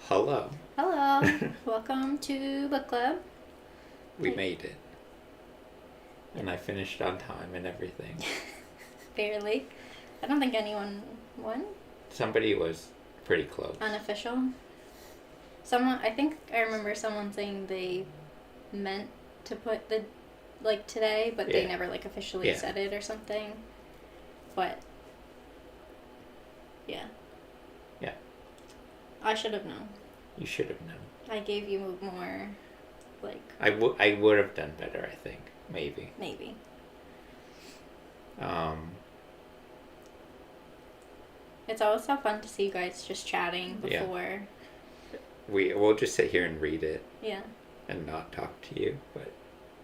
Hello. Hello. Welcome to Book Club. We made it. And I finished on time and everything. Barely. I don't think anyone won. Somebody was pretty close. Unofficial. I remember someone saying they meant to put today, but they never officially said it or something. But yeah. Yeah. I should have known. You should have known. I gave you more, I would have done better, I think. Maybe. It's always so fun to see you guys just chatting before. Yeah. We'll just sit here and read it. Yeah. And not talk to you,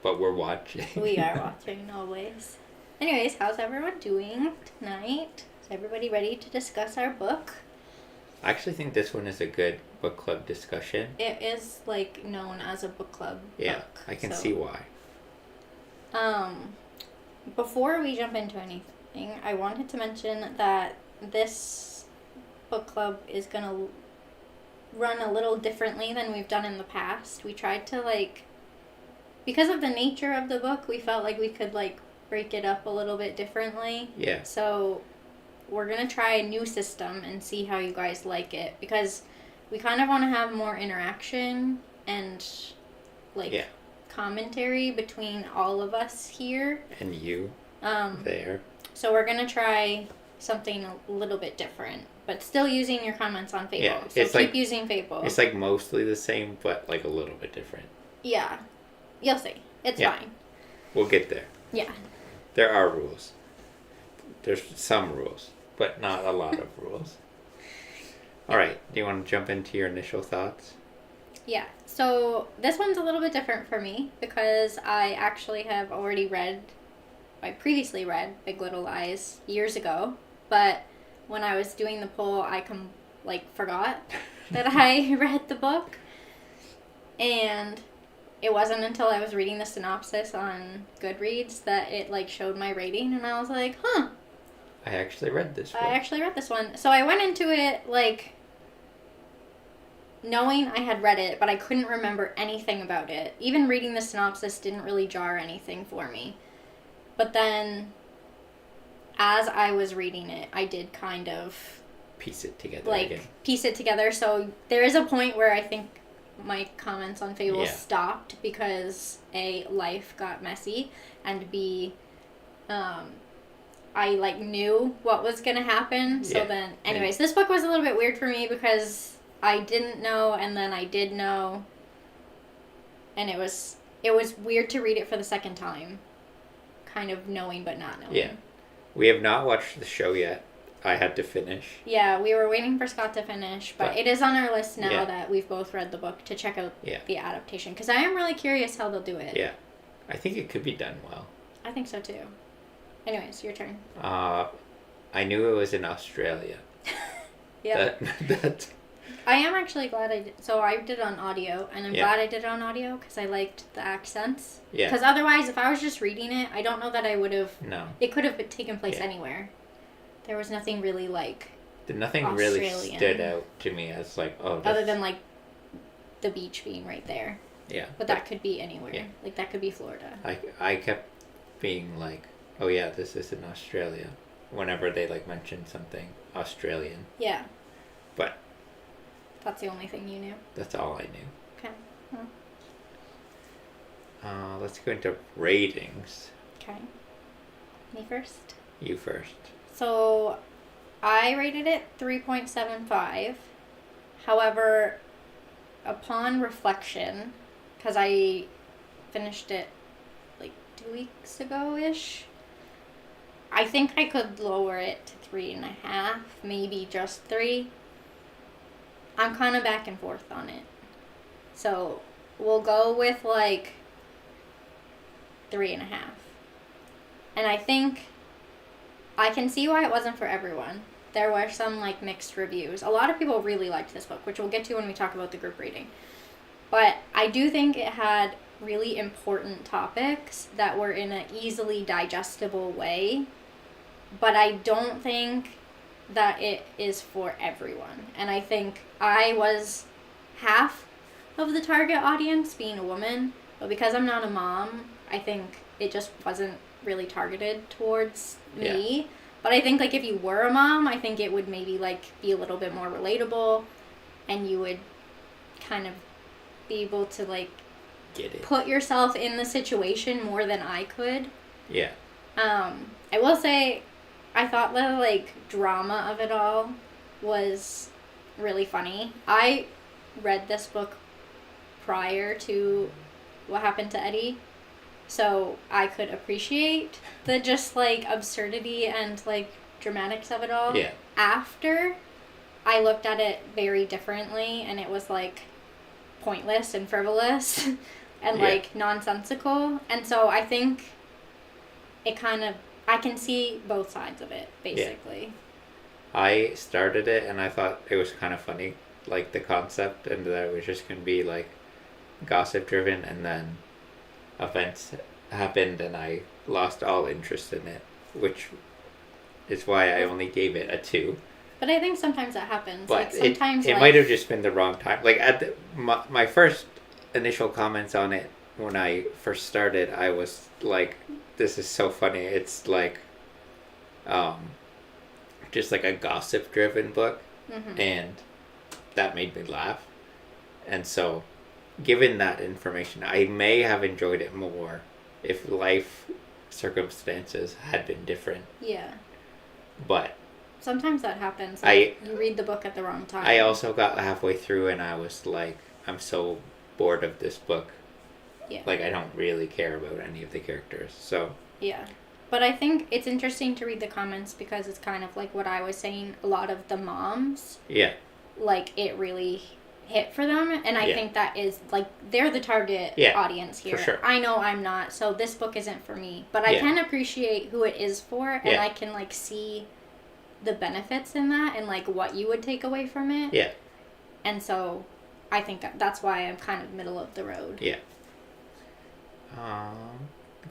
but we're watching. We are watching always. Anyways, how's everyone doing tonight? Is everybody ready to discuss our book? I actually think this one is a good book club discussion. It is known as a book club book. I can see why. Before we jump into anything, I wanted to mention that this book club is going to run a little differently than we've done in the past. We tried to because of the nature of the book, we felt like we could break it up a little bit differently. Yeah. So we're going to try a new system and see how you guys like it, because we kind of want to have more interaction and commentary between all of us here. And you there. So we're going to try something a little bit different, but still using your comments on Fable. Yeah, so keep using Fable. It's mostly the same, but a little bit different. Yeah. You'll see. It's fine. We'll get there. Yeah. There are rules. There's some rules, but not a lot of rules. All right. Do you want to jump into your initial thoughts? Yeah. So this one's a little bit different for me because I actually have I previously read Big Little Lies years ago, but when I was doing the poll, I forgot that I read the book, and it wasn't until I was reading the synopsis on Goodreads that it showed my rating, and I was like, huh. I actually read this one. So I went into it knowing I had read it, but I couldn't remember anything about it. Even reading the synopsis didn't really jar anything for me. But then, as I was reading it, I did kind of piece it together piece it together. So there is a point where I think my comments on Fable stopped because A, life got messy, and B, I knew what was gonna happen. So then, anyways, this book was a little bit weird for me because I didn't know, and then I did know, and it was weird to read it for the second time, kind of knowing but not knowing. Yeah, we have not watched the show yet. I had to finish. Yeah, we were waiting for Scott to finish, but it is on our list now that we've both read the book to check out the adaptation, because I am really curious how they'll do it. Yeah, I think it could be done well. I think so too. Anyways, your turn. I knew it was in Australia. Yeah. That I am actually glad I did. So I did it on audio, and I'm glad I did it on audio because I liked the accents. Yeah. Because otherwise, if I was just reading it, I don't know that I would have. No. It could have taken place anywhere. There was nothing really Nothing really stood out to me as other than the beach being right there. Yeah. But that could be anywhere. Yeah. That could be Florida. I kept being oh yeah, this is in Australia. Whenever they mentioned something Australian. Yeah. But that's the only thing you knew. That's all I knew. Okay. Well. Let's go into ratings. Okay. Me first? You first. So, I rated it 3.75. However, upon reflection, because I finished it 2 weeks ago-ish, I think I could lower it to 3.5, maybe just 3. I'm kind of back and forth on it. So, we'll go with 3.5. And I think I can see why it wasn't for everyone. There were some mixed reviews. A lot of people really liked this book, which we'll get to when we talk about the group reading. But I do think it had really important topics that were in an easily digestible way. But I don't think that it is for everyone. And I think I was half of the target audience being a woman, but because I'm not a mom, I think it just wasn't really targeted towards me. Yeah. But I think, like, if you were a mom, I think it would maybe, like, be a little bit more relatable, and you would kind of be able to, like, Get it. put yourself in the situation more than I could. Yeah. I will say, I thought the, like, drama of it all was really funny. I read this book prior to what happened to Eddie, so I could appreciate the just, like, absurdity and, like, dramatics of it all. Yeah. After, I looked at it very differently, and it was, like, pointless and frivolous and, like, nonsensical. And so I think it kind of, I can see both sides of it, basically. Yeah. I started it, and I thought it was kind of funny, like, the concept, and that it was just going to be, like, gossip driven, and then events happened, and I lost all interest in it, which is why I only gave it a 2. But I think sometimes that happens. But like, sometimes it might have just been the wrong time. Like, at my first initial comments on it when I first started, I was like, this is so funny. It's like, just like a gossip driven book. Mm-hmm. And that made me laugh. And so, given that information, I may have enjoyed it more if life circumstances had been different. Yeah. But sometimes that happens. Like, you read the book at the wrong time. I also got halfway through and I was like, I'm so bored of this book. Yeah. Like, I don't really care about any of the characters. So. Yeah. But I think it's interesting to read the comments because it's kind of like what I was saying. A lot of the moms. Yeah. Like, it really hit for them. And I think that is, like, they're the target audience here. For sure. I know I'm not, so this book isn't for me. But I can appreciate who it is for. And I can, like, see the benefits in that and, like, what you would take away from it. Yeah. And so I think that's why I'm kind of middle of the road. Yeah.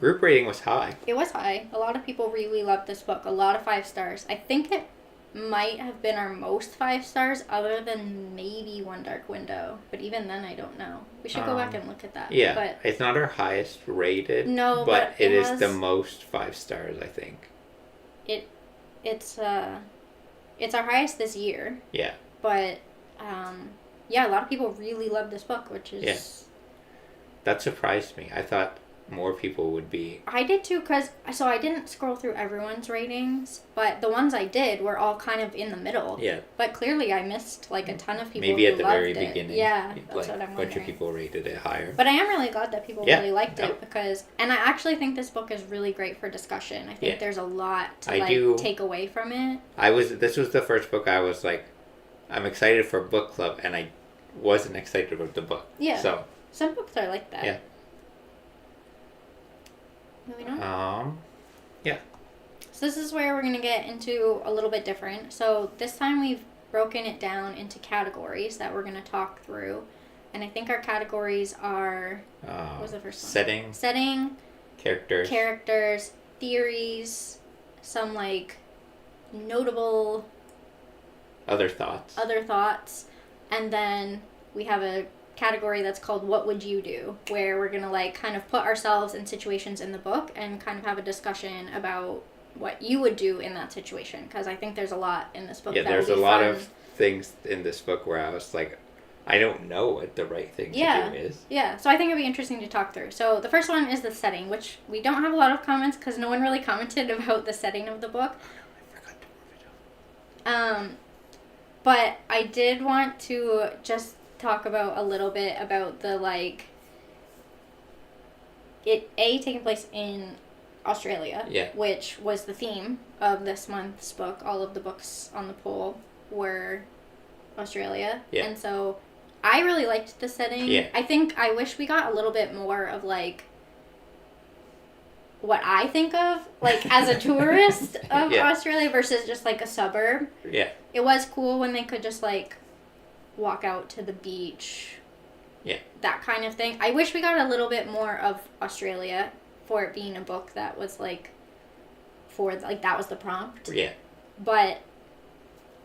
Group rating was high. It was high. A lot of people really loved this book. A lot of 5 stars. I think it might have been our most 5 stars other than maybe One Dark Window. But even then, I don't know. We should go back and look at that. Yeah. But it's not our highest rated. No, but it is has, the most 5 stars, I think. It's our highest this year. Yeah. But yeah, a lot of people really loved this book, which is... Yeah. That surprised me. I thought more people would be... I did too, because... So I didn't scroll through everyone's ratings, but the ones I did were all kind of in the middle. Yeah. But clearly I missed, like, a ton of people maybe who at the loved very it. beginning. Yeah, that's like, what I'm wondering. A bunch of people rated it higher. But I am really glad that people really liked it, because... And I actually think this book is really great for discussion. I think there's a lot to, take away from it. This was the first book I was like, I'm excited for book club, and I wasn't excited about the book. Yeah. So... Some books are like that. Yeah. Moving on? Yeah. So this is where we're going to get into a little bit different. So this time we've broken it down into categories that we're going to talk through. And I think our categories are... what was the first one? Setting. Characters. Theories. Some, like, notable... Other thoughts. And then we have a category that's called What Would You Do? Where we're going to, like, kind of put ourselves in situations in the book and kind of have a discussion about what you would do in that situation. Because I think there's a lot in this book that would be fun. Yeah, there's a lot of things in this book where I was like, I don't know what the right thing to do is. Yeah, so I think it'd be interesting to talk through. So the first one is the setting, which we don't have a lot of comments because no one really commented about the setting of the book. I forgot to move it up. But I did want to just talk about a little bit about the, like, taking place in Australia, which was the theme of this month's book. All of the books on the poll were Australia. Yeah. And so I really liked the setting. Yeah. I wish we got a little bit more of, like, what I think of, like, as a tourist of Australia versus just, like, a suburb. Yeah. It was cool when they could just, like, walk out to the beach. Yeah. That kind of thing. I wish we got a little bit more of Australia for it being a book that was, like, that was the prompt. Yeah. But...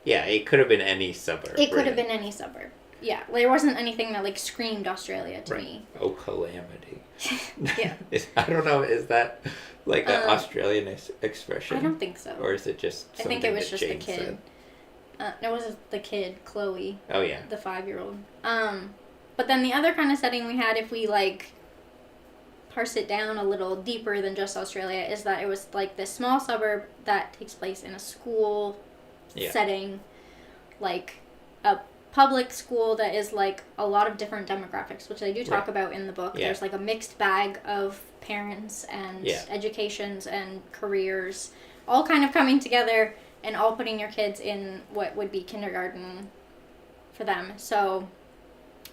Yeah, it could have been any suburb. It could have been any suburb. Yeah, there wasn't anything that like screamed Australia to Right. me. Oh, calamity. Yeah. I don't know, is that like an Australian expression? I don't think so. Or is it just I something think it was that just Jane the kid. said? It was the kid, Chloe. Oh, yeah. The 5-year-old. But then the other kind of setting we had, if we like parse it down a little deeper than just Australia, is that it was like this small suburb that takes place in a school setting, like a public school that is like a lot of different demographics, which they do talk about in the book. Yeah. There's like a mixed bag of parents and educations and careers all kind of coming together and all putting your kids in what would be kindergarten for them. So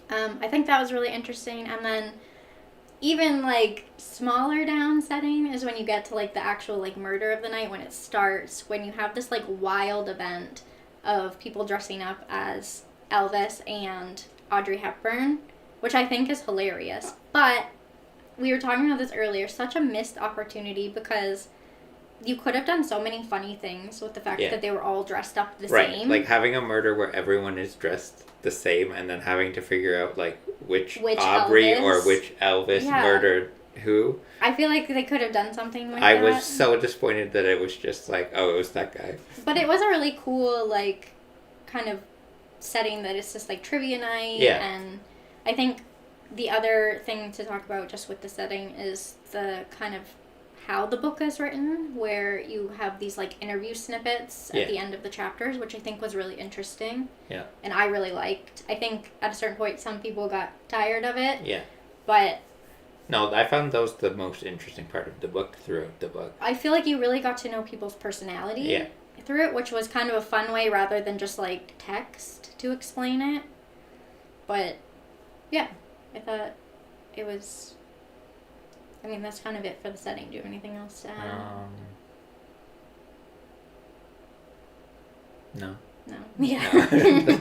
I think that was really interesting. And then even like smaller down setting is when you get to like the actual like murder of the night, when it starts, when you have this like wild event of people dressing up as Elvis and Audrey Hepburn, which I think is hilarious. But we were talking about this earlier, such a missed opportunity, because you could have done so many funny things with the fact that they were all dressed up the same. Like having a murder where everyone is dressed the same and then having to figure out like which Aubrey Elvis, or which Elvis murdered who. I feel like they could have done something like that. I was so disappointed that it was just like, oh, it was that guy. But it was a really cool like kind of setting that it's just like trivia night. And I think the other thing to talk about just with the setting is the kind of how the book is written, where you have these like interview snippets at the end of the chapters, which I think was really interesting. Yeah. And I really liked. I think at a certain point some people got tired of it. Yeah. But no, I found those the most interesting part of the book throughout the book. I feel like you really got to know people's personality through it, which was kind of a fun way rather than just like text to explain it. But yeah, I thought it was... I mean, that's kind of it for the setting. Do you have anything else to add? No. No. Yeah.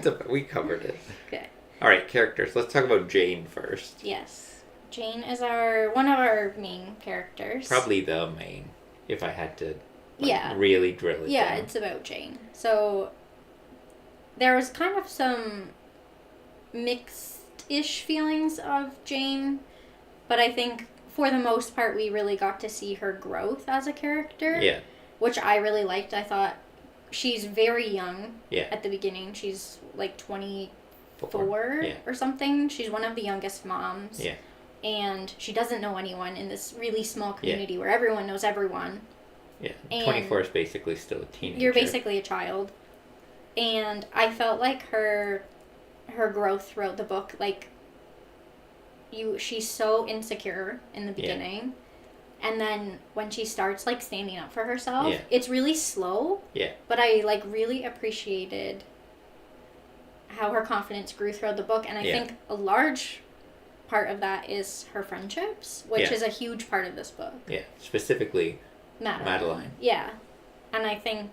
No. We covered it. Okay. All right, characters. Let's talk about Jane first. Yes. Jane is one of our main characters. Probably the main, if I had to really drill it down. Yeah, it's about Jane. So there was kind of some mixed-ish feelings of Jane, but I think for the most part, we really got to see her growth as a character. Yeah. Which I really liked. I thought she's very young at the beginning. She's like 24 or something. She's one of the youngest moms. Yeah. And she doesn't know anyone in this really small community where everyone knows everyone. Yeah. And 24 is basically still a teenager. You're basically a child. And I felt like her growth throughout the book, like, she's so insecure in the beginning, and then when she starts like standing up for herself, it's really slow. Yeah. But I like really appreciated how her confidence grew throughout the book, and I think a large part of that is her friendships, which is a huge part of this book. Yeah, specifically Madeline. Yeah, and I think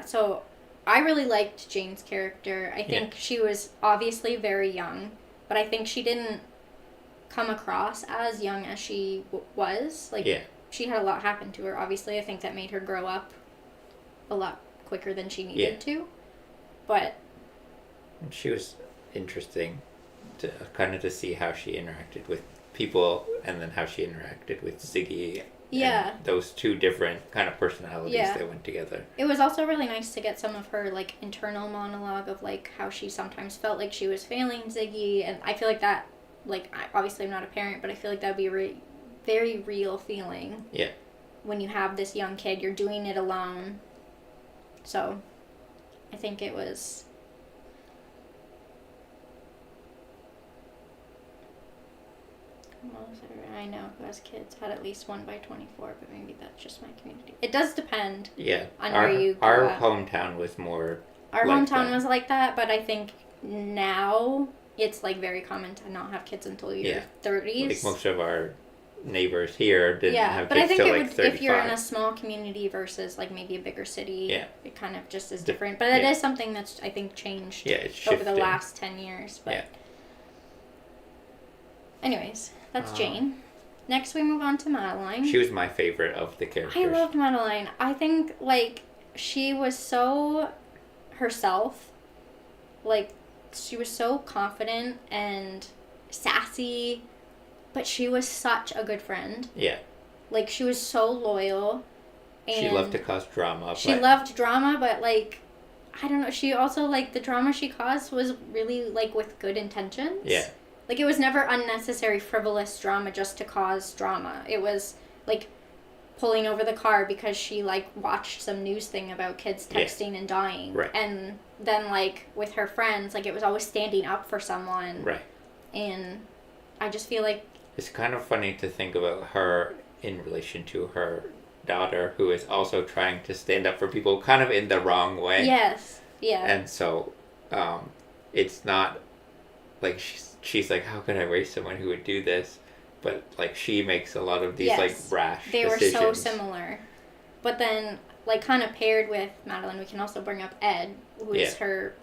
so I really liked Jane's character. I think she was obviously very young, but I think she didn't come across as young as she was. Like, she had a lot happen to her, obviously. I think that made her grow up a lot quicker than she needed to. But she was interesting to see how she interacted with people, and then how she interacted with Ziggy. Yeah. And those two different kind of personalities that went together. It was also really nice to get some of her like internal monologue of like how she sometimes felt like she was failing Ziggy, and I feel like that, like, obviously I'm not a parent, but I feel like that would be a very real feeling. Yeah. When you have this young kid, you're doing it alone. So, I think it was... I know who has kids had at least one by 24, but maybe that's just my community. It does depend on where you go. Our hometown was more Our hometown was like that, but I think now... it's like very common to not have kids until your 30s. Like most of our neighbors here didn't have kids till like 35. If you're in a small community versus like maybe a bigger city, it kind of just is different. But it is something that's, I think, changed over the last 10 years. But anyways, that's Jane. Next we move on to Madeline. She was my favorite of the characters. I loved Madeline. I think like she was so herself. Like, she was so confident and sassy, but she was such a good friend. Yeah. Like, she was so loyal. And she loved to cause drama. She loved drama, but, like, I don't know. She also, like, the drama she caused was really, like, with good intentions. Yeah. Like, it was never unnecessary, frivolous drama just to cause drama. It was, like, pulling over the car because she, like, watched some news thing about kids texting and dying. Right. And then, like, with her friends, like, it was always standing up for someone. Right. And I just feel like... It's kind of funny to think about her in relation to her daughter, who is also trying to stand up for people kind of in the wrong way. Yes. Yeah. And so, it's not like she's like, how could I raise someone who would do this? But, like, she makes a lot of these, like, rash decisions. They were so similar. But then, like, kind of paired with Madeline, we can also bring up Ed, who is her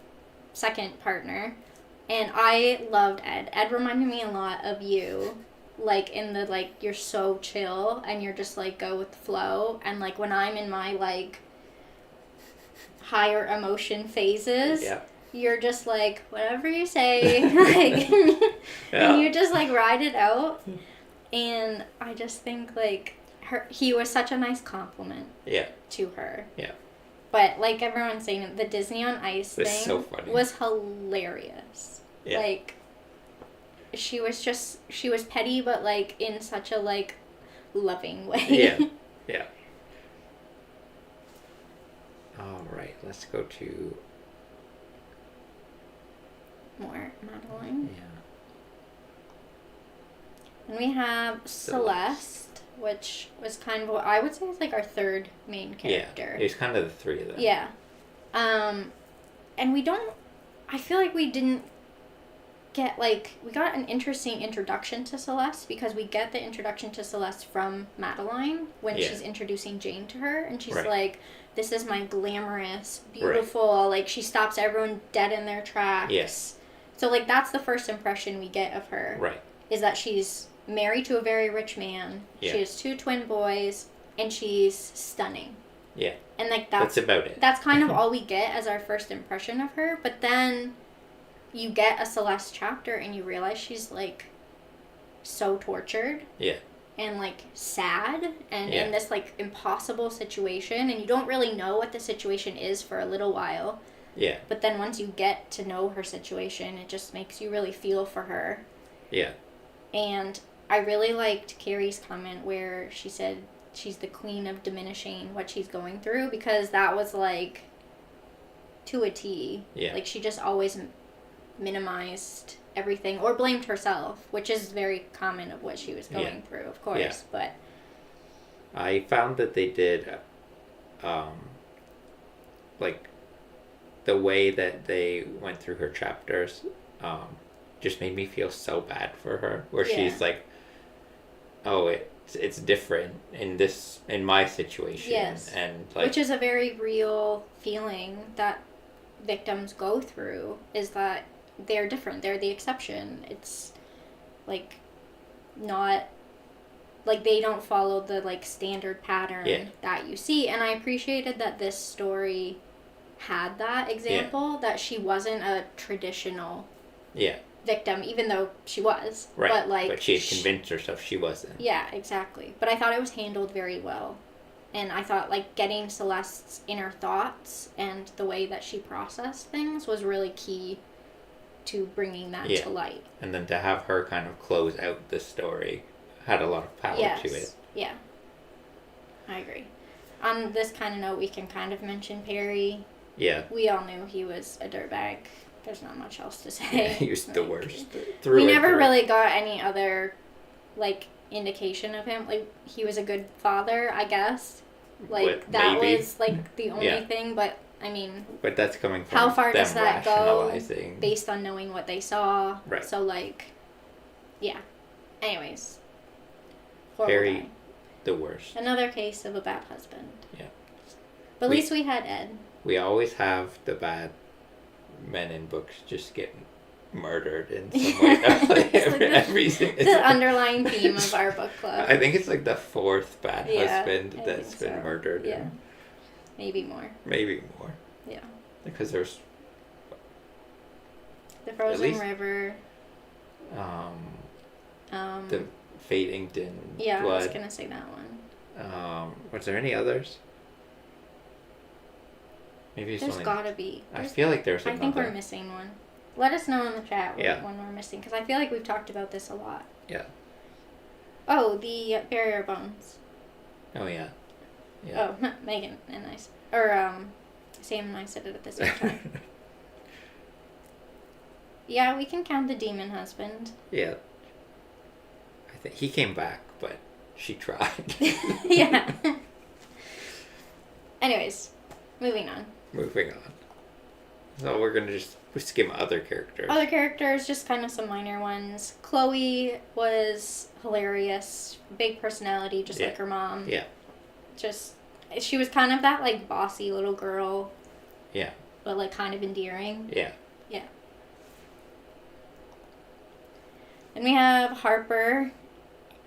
second partner. And I loved Ed. Ed reminded me a lot of you. Like, in the, like, you're so chill and you're just, like, go with the flow. And, like, when I'm in my, like, higher emotion phases, you're just, like, whatever you say, like, and you just, like, ride it out. And I just think, like, he was such a nice compliment to her. Yeah. But, like everyone's saying, the Disney on Ice thing was hilarious. Yeah. Like, she was petty, but, like, in such a, like, loving way. Yeah. Yeah. All right, let's go to... more Madeline. Yeah. And we have Celeste, which was kind of, I would say, is like our third main character. Yeah, it's kind of the three of them. Yeah. And I feel like we didn't get, like, we got an interesting introduction to Celeste because we get the introduction to Celeste from Madeline when she's introducing Jane to her, and she's like, this is my glamorous, beautiful, like, she stops everyone dead in their tracks. Yes. So, like, that's the first impression we get of her. Right. Is that she's married to a very rich man. Yeah. She has 2 twin boys, and she's stunning. Yeah. And, like, that's about it. That's kind of all we get as our first impression of her. But then you get a Celeste chapter, and you realize she's, like, so tortured. Yeah. And, like, sad, and in this, like, impossible situation, and you don't really know what the situation is for a little while. Yeah. But then once you get to know her situation, it just makes you really feel for her. Yeah. And I really liked Carrie's comment where she said she's the queen of diminishing what she's going through, because that was, like, to a T. Yeah. Like, she just always minimized everything or blamed herself, which is very common of what she was going through, of course. But I found that they did like, the way that they went through her chapters just made me feel so bad for her, where she's like, oh, it's different in my situation. Yes. And, like, which is a very real feeling that victims go through, is that they're different. They're the exception. It's, like, not, like, they don't follow the, like, standard pattern that you see. And I appreciated that this story had that example, that she wasn't a traditional victim, even though she was. Right. But, like, but she had convinced herself she wasn't. Yeah, exactly. But I thought it was handled very well. And I thought, like, getting Celeste's inner thoughts and the way that she processed things was really key to bringing that to light. And then to have her kind of close out the story had a lot of power to it. Yeah. I agree. On this kind of note, we can kind of mention Perry. Yeah. We all knew he was a dirtbag. There's not much else to say. Yeah, he was the worst. We never really got any other, like, indication of him. Like, he was a good father, I guess. Like, that was, like, the only thing, but, I mean... But that's coming from how far does that go based on knowing what they saw? Right. So, like, yeah. Anyways. Very the worst. Another case of a bad husband. Yeah. But at least we had Ed. We always have the bad men in books just get murdered in some way. It's the underlying theme of our book club. I think it's like the 4th bad husband that's been murdered. Yeah. Maybe more. Maybe more. Yeah. Because there's The Frozen least, River. The Fading in Yeah, Blood. I was gonna say that one. Was there any others? Maybe it's There's only... gotta be. I feel like there's I another. think we're missing one. Let us know in the chat Yeah. when we're missing, because I feel like we've talked about this a lot. Yeah. Oh, the Barrier Bones. Oh, yeah. Yeah. Oh, Megan and I. Or, Sam and I said it at the same time. Yeah, we can count the demon husband. Yeah. I think he came back, but she tried. Yeah. Anyways, moving on. Moving on. So we're gonna just skim other characters. Other characters, just kind of some minor ones. Chloe was hilarious. Big personality, just like her mom. Yeah. Just, she was kind of that, like, bossy little girl. Yeah. But, like, kind of endearing. Yeah. Yeah. Then we have Harper.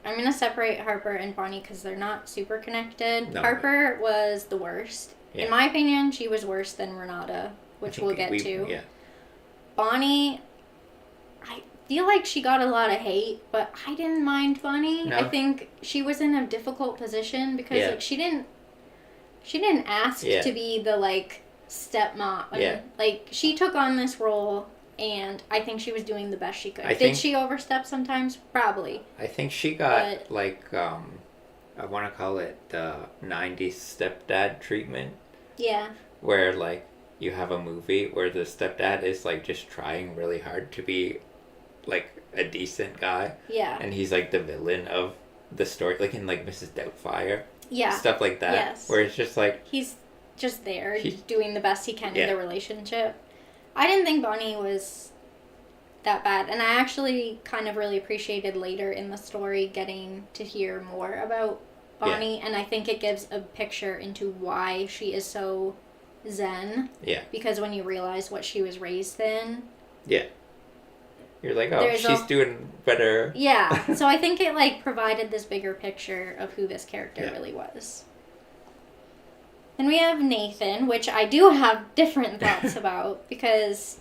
I'm going to separate Harper and Bonnie because they're not super connected. No. Harper was the worst. Yeah. In my opinion, she was worse than Renata, which we'll get to. Yeah. Bonnie, I feel like she got a lot of hate, but I didn't mind Bonnie. No. I think she was in a difficult position because like she didn't ask to be the like stepmom. Yeah. Like she took on this role and I think she was doing the best she could. Did she overstep sometimes? Probably. I think she got I want to call it the 90s stepdad treatment. Yeah. Where like you have a movie where the stepdad is like just trying really hard to be like a decent guy. Yeah. And he's like the villain of the story, like in like Mrs. Doubtfire. Yeah. Stuff like that. Yes. Where it's just like he's just there doing the best he can in the relationship. I didn't think Bonnie was that bad, and I actually kind of really appreciated later in the story getting to hear more about Bonnie, and I think it gives a picture into why she is so zen. Yeah. Because when you realize what she was raised in. Yeah. You're like, oh, she's doing better. Yeah. So I think it like provided this bigger picture of who this character really was. Then we have Nathan, which I do have different thoughts about, because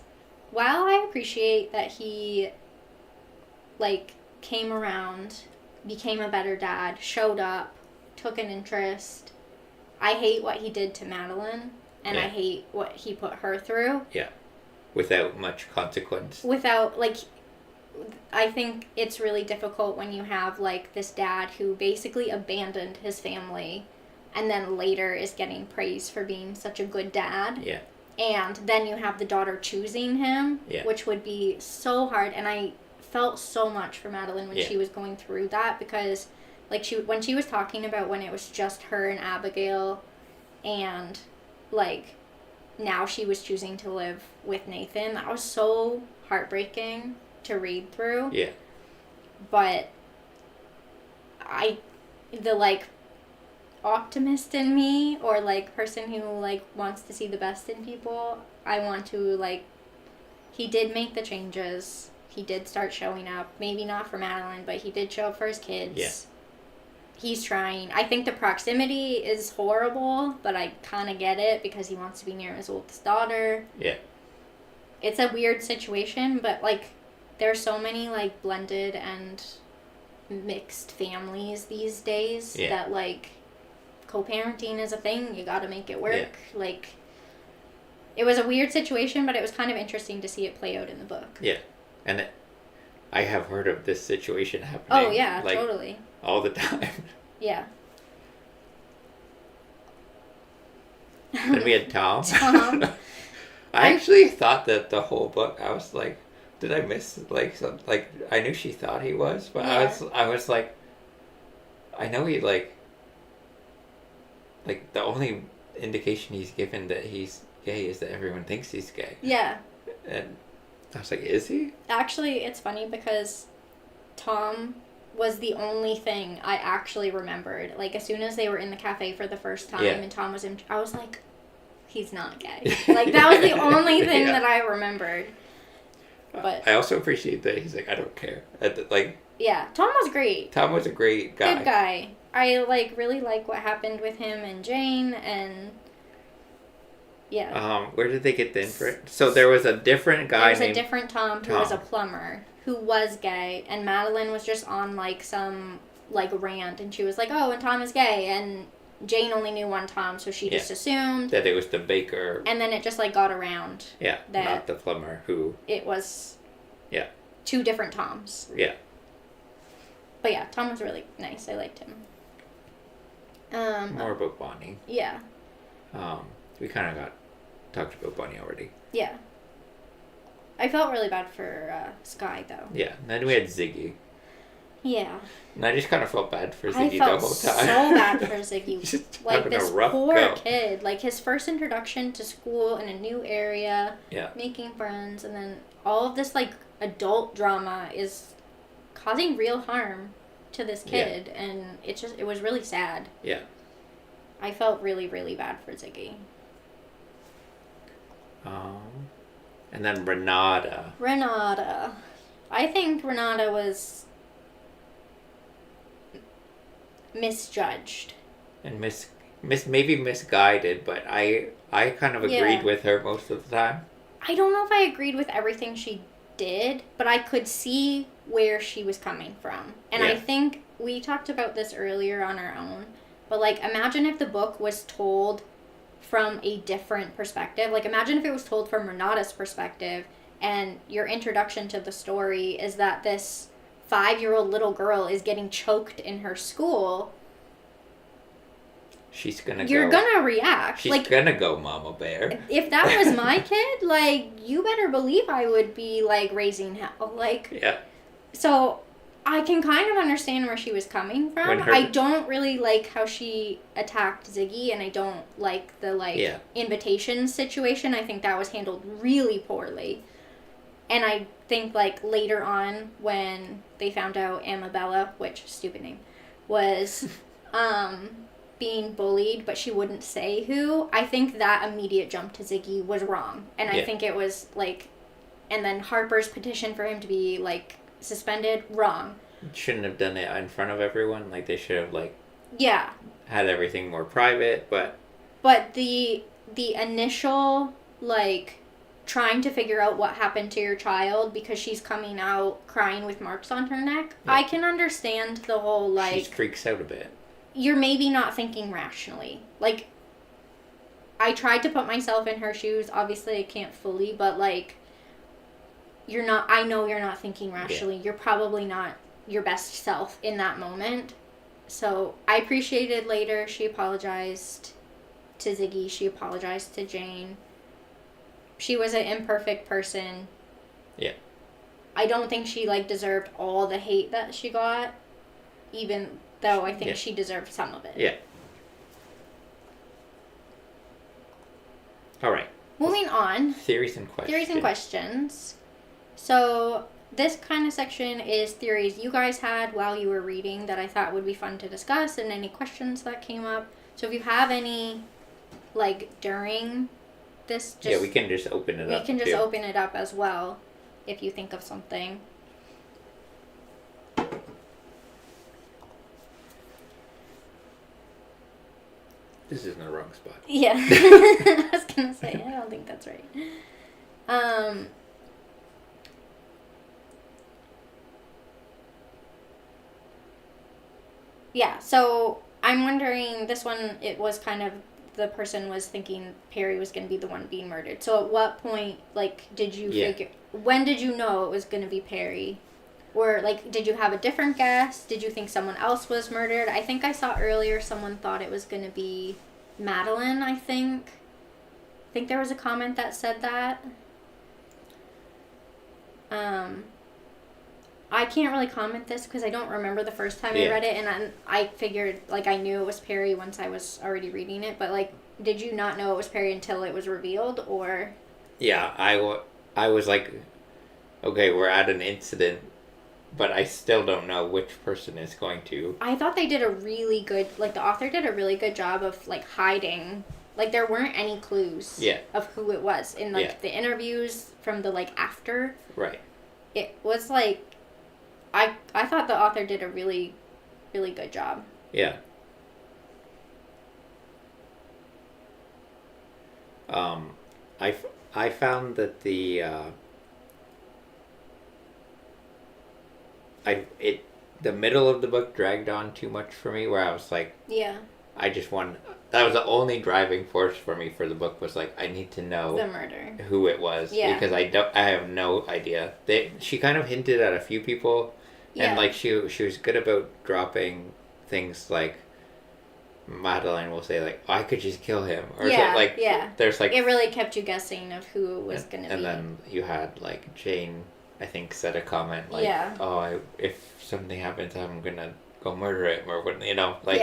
while I appreciate that he like came around, became a better dad, showed up, took an interest, I hate what he did to Madeline, and I hate what he put her through. Yeah. Without much consequence. Without, like, I think it's really difficult when you have, like, this dad who basically abandoned his family and then later is getting praise for being such a good dad. Yeah. And then you have the daughter choosing him, which would be so hard. And I felt so much for Madeline when she was going through that, because, like, when she was talking about when it was just her and Abigail and, like, now she was choosing to live with Nathan, that was so heartbreaking to read through. Yeah. But the like optimist in me, or like person who like wants to see the best in people, I want to like, he did make the changes. He did start showing up. Maybe not for Madeline, but he did show up for his kids. Yeah. He's trying. I think the proximity is horrible, but I kind of get it because he wants to be near his oldest daughter. Yeah. It's a weird situation, but, like, there are so many, like, blended and mixed families these days that, like, co-parenting is a thing. You gotta make it work. Yeah. Like, it was a weird situation, but it was kind of interesting to see it play out in the book. Yeah. And I have heard of this situation happening. Oh, yeah, like, totally. All the time. Yeah. Then we had Tom. I actually thought that the whole book, I was like, did I miss like some, like I knew she thought he was, but I was like, I know he like the only indication he's given that he's gay is that everyone thinks he's gay. Yeah. And I was like, is he? Actually, it's funny because Tom was the only thing I actually remembered. Like, as soon as they were in the cafe for the first time and Tom was in, I was like, he's not gay. Like, that was the only thing that I remembered. But I also appreciate that he's like, I don't care. Yeah, Tom was great. Tom was a great guy. Good guy. I, like, really like what happened with him and Jane, and Yeah. Where did they get the info? So there was a different guy There was named a different Tom who was a plumber who was gay, and Madeline was just on like some like rant, and she was like, "Oh, and Tom is gay," and Jane only knew one Tom, so she just assumed that it was the baker. And then it just like got around. Yeah, that not the plumber who. It was. Yeah. 2 different Toms. Yeah. But yeah, Tom was really nice. I liked him. More about Bonnie. Yeah. We kind of talked about Bonnie already. Yeah. I felt really bad for Sky though. Yeah. And then we had Ziggy. Yeah. And I just kind of felt bad for Ziggy the whole time. So bad for Ziggy. Just like this poor go. kid. Like his first introduction to school in a new area. Yeah. Making friends, and then all of this like adult drama is causing real harm to this kid, and it was really sad. Yeah. I felt really, really bad for Ziggy. And then Renata. I think Renata was misjudged. And maybe misguided, but I kind of agreed with her most of the time. I don't know if I agreed with everything she did, but I could see where she was coming from. And I think we talked about this earlier on our own, but like imagine if the book was told from a different perspective. Like imagine if it was told from Renata's perspective, and your introduction to the story is that this 5-year-old little girl is getting choked in her school. You're gonna react. She's gonna go Mama Bear. If that was my kid, like, you better believe I would be, like, raising hell. Like, yeah. So, I can kind of understand where she was coming from. I don't really like how she attacked Ziggy, and I don't like the, like, invitation situation. I think that was handled really poorly. And I think, like, later on, when they found out Amabella, which, stupid name, was, being bullied, but she wouldn't say who, I think that immediate jump to Ziggy was wrong. And I think it was, like, and then Harper's petition for him to be, like, suspended, wrong. Shouldn't have done it in front of everyone. Like, they should have, like... Yeah. Had everything more private, but... But the initial, like, trying to figure out what happened to your child because she's coming out crying with marks on her neck, I can understand the whole, like... She freaks out a bit. You're maybe not thinking rationally. Like, I tried to put myself in her shoes. Obviously, I can't fully, but, like, I know you're not thinking rationally. You're probably not your best self in that moment. So, I appreciated later she apologized to Ziggy. She apologized to Jane. She was an imperfect person. Yeah. I don't think she, like, deserved all the hate that she got, even... though I think she deserved some of it. Yeah. All right. Moving on. Theories and questions. So, this kind of section is theories you guys had while you were reading that I thought would be fun to discuss, and any questions that came up. So, if you have any, like, during this... we can just open it up. We can just open it up as well, if you think of something. This is in the wrong spot. Yeah. I was going to say, I don't think that's right. Yeah, so I'm wondering, this one, it was kind of, the person was thinking Perry was going to be the one being murdered. So at what point, like, did you figure, when did you know it was going to be Perry? Or, like, did you have a different guess? Did you think someone else was murdered? I think I saw earlier someone thought it was going to be Madeline, I think. I think there was a comment that said that. I can't really comment this because I don't remember the first time I read it. And I figured, like, I knew it was Perry once I was already reading it. But, like, did you not know it was Perry until it was revealed, or...? Yeah, I was like, okay, we're at an incident. But I still don't know which person is going to. I thought they did a really good... Like, the author did a really good job of, like, hiding... Like, there weren't any clues of who it was. In, like, the interviews from the, like, after. Right. It was, like... I thought the author did a really, really good job. Yeah. Um, I found that the middle of the book dragged on too much for me, where I was like, Yeah. I just want. That was the only driving force for me for the book, was like, I need to know The murder. who it was. Yeah. Because I have no idea. She kind of hinted at a few people, and like she was good about dropping things like, Madeline will say like, oh, I could just kill him, or like there's like, it really kept you guessing of who it was gonna be. And then you had like Jane, I think, said a comment like, oh, if something happens, I'm gonna go murder him, or what, like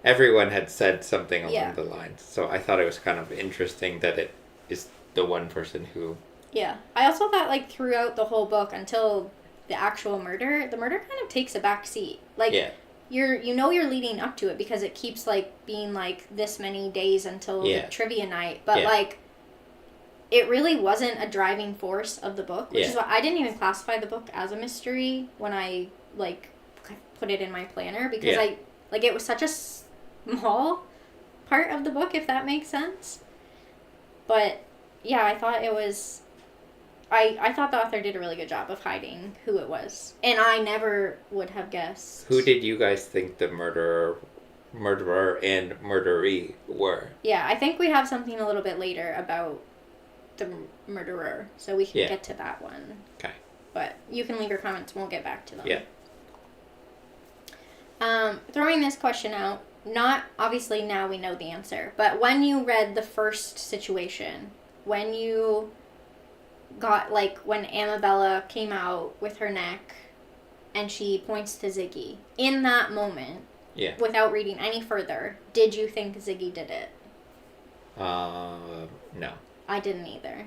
everyone had said something along the lines. So I thought it was kind of interesting that it is the one person who. Yeah, I also thought like throughout the whole book until the actual murder, the murder kind of takes a back seat. Like you're leading up to it because it keeps like being like this many days until the trivia night, but like it really wasn't a driving force of the book, which is why I didn't even classify the book as a mystery when I like put it in my planner, because it was such a small part of the book, if that makes sense. But yeah, I thought it was. I thought the author did a really good job of hiding who it was, and I never would have guessed. Who did you guys think the murderer and murderee were? Yeah, I think we have something a little bit later about the murderer, so we can get to that one. Okay. But you can leave your comments, we'll get back to them. Yeah. Throwing this question out, not obviously now we know the answer, but when you read the first situation, when you got like when Amabella came out with her neck and she points to Ziggy, in that moment, without reading any further, did you think Ziggy did it? No. I didn't either.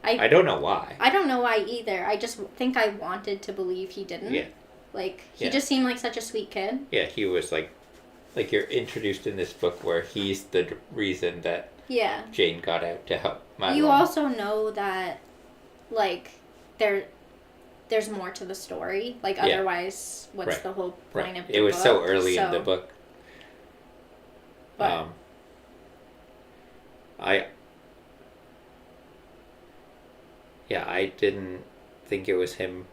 I don't know why. I don't know why either. I just think I wanted to believe he didn't. Yeah. Like, he just seemed like such a sweet kid. Yeah, he was like you're introduced in this book where he's the reason that Jane got out to help Madeline. You also know that, like, there's more to the story. Like, otherwise, what's the whole point of the book? It was so early in the book. But, I didn't think it was him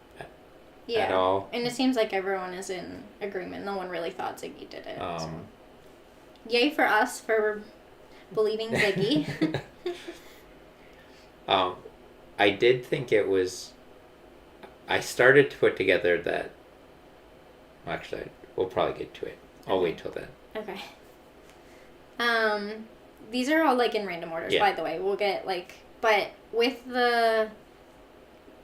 at all. And it seems like everyone is in agreement. No one really thought Ziggy did it. So. Yay for us for believing Ziggy. I did think it was. I started to put together that. Actually, we'll probably get to it. I'll wait till then. Okay. These are all like in random orders, by the way. We'll get like, but with the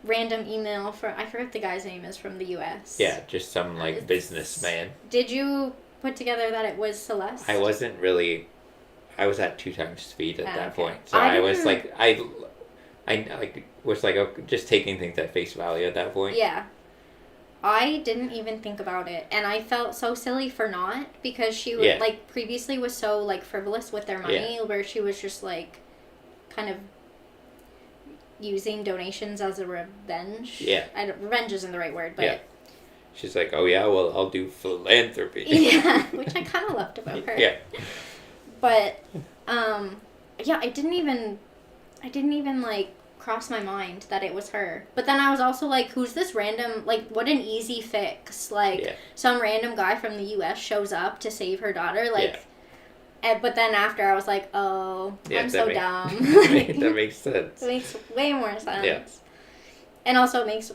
random email from, I forget the guy's name is, from the U.S. Yeah, just some like businessman. Did you put together that it was Celeste? I wasn't really. I was at 2 times speed at that point, so I was like, I was like just taking things at face value at that point. Yeah, I didn't even think about it, and I felt so silly for not, because she was like previously was so like frivolous with their money, where she was just like kind of using donations as a revenge. Yeah, revenge isn't the right word, but she's like, oh yeah, well I'll do philanthropy. Yeah, which I kind of loved about her. Yeah, but I didn't even like cross my mind that it was her. But then I was also like, who's this random, like, what an easy fix. Like, some random guy from the U.S. shows up to save her daughter. Like, but then after I was like, oh, I'm so dumb. That makes sense. It makes way more sense. Yeah. And also it makes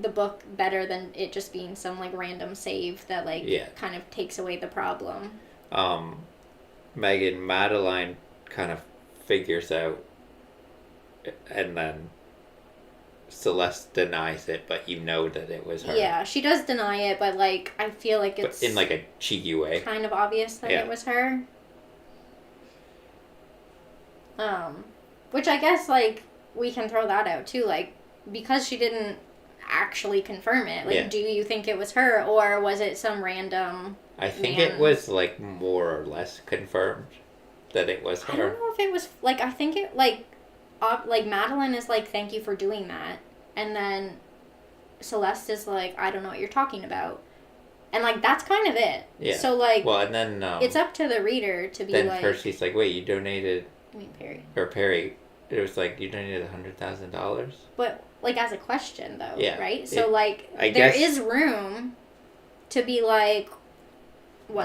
the book better than it just being some, like, random save that, like, kind of takes away the problem. Madeline kind of figures out, and then Celeste denies it, but you know that it was her. Yeah, she does deny it, but like I feel like it's in like a cheeky way, kind of obvious that it was her. Which I guess like we can throw that out too, like because she didn't actually confirm it. Like, do you think it was her, or was it some random? I think it was like more or less confirmed that it was her. I don't know if it was like, I think it like Madeline is like, thank you for doing that, and then Celeste is like, I don't know what you're talking about, and like that's kind of it. Yeah. So like, well, and then it's up to the reader to be then like. Then Percy's like, wait, you donated You mean Perry? Or Perry, it was like, you donated $100,000? But, like, as a question, though, Yeah. right? So, like, I there guess, is room to be like,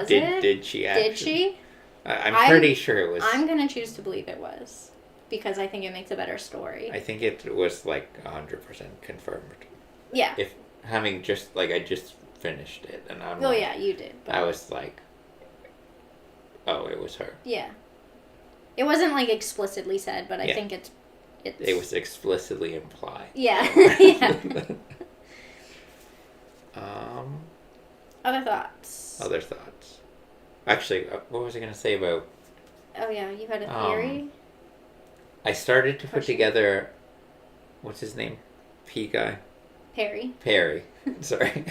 Did she actually? Did she? I'm pretty sure it was. I'm going to choose to believe it was. Because I think it makes a better story. I think it was like 100% confirmed. Yeah. If having just, like, I just finished it. And I'm Oh, yeah, you did. But I was like, oh, it was her. Yeah. It wasn't, like, explicitly said, but I think it's... It was explicitly implied. Yeah. Yeah. Other thoughts? Actually, what was I going to say about... Oh, yeah, you had a theory? I started to put together... What's his name? P guy? Perry. Sorry.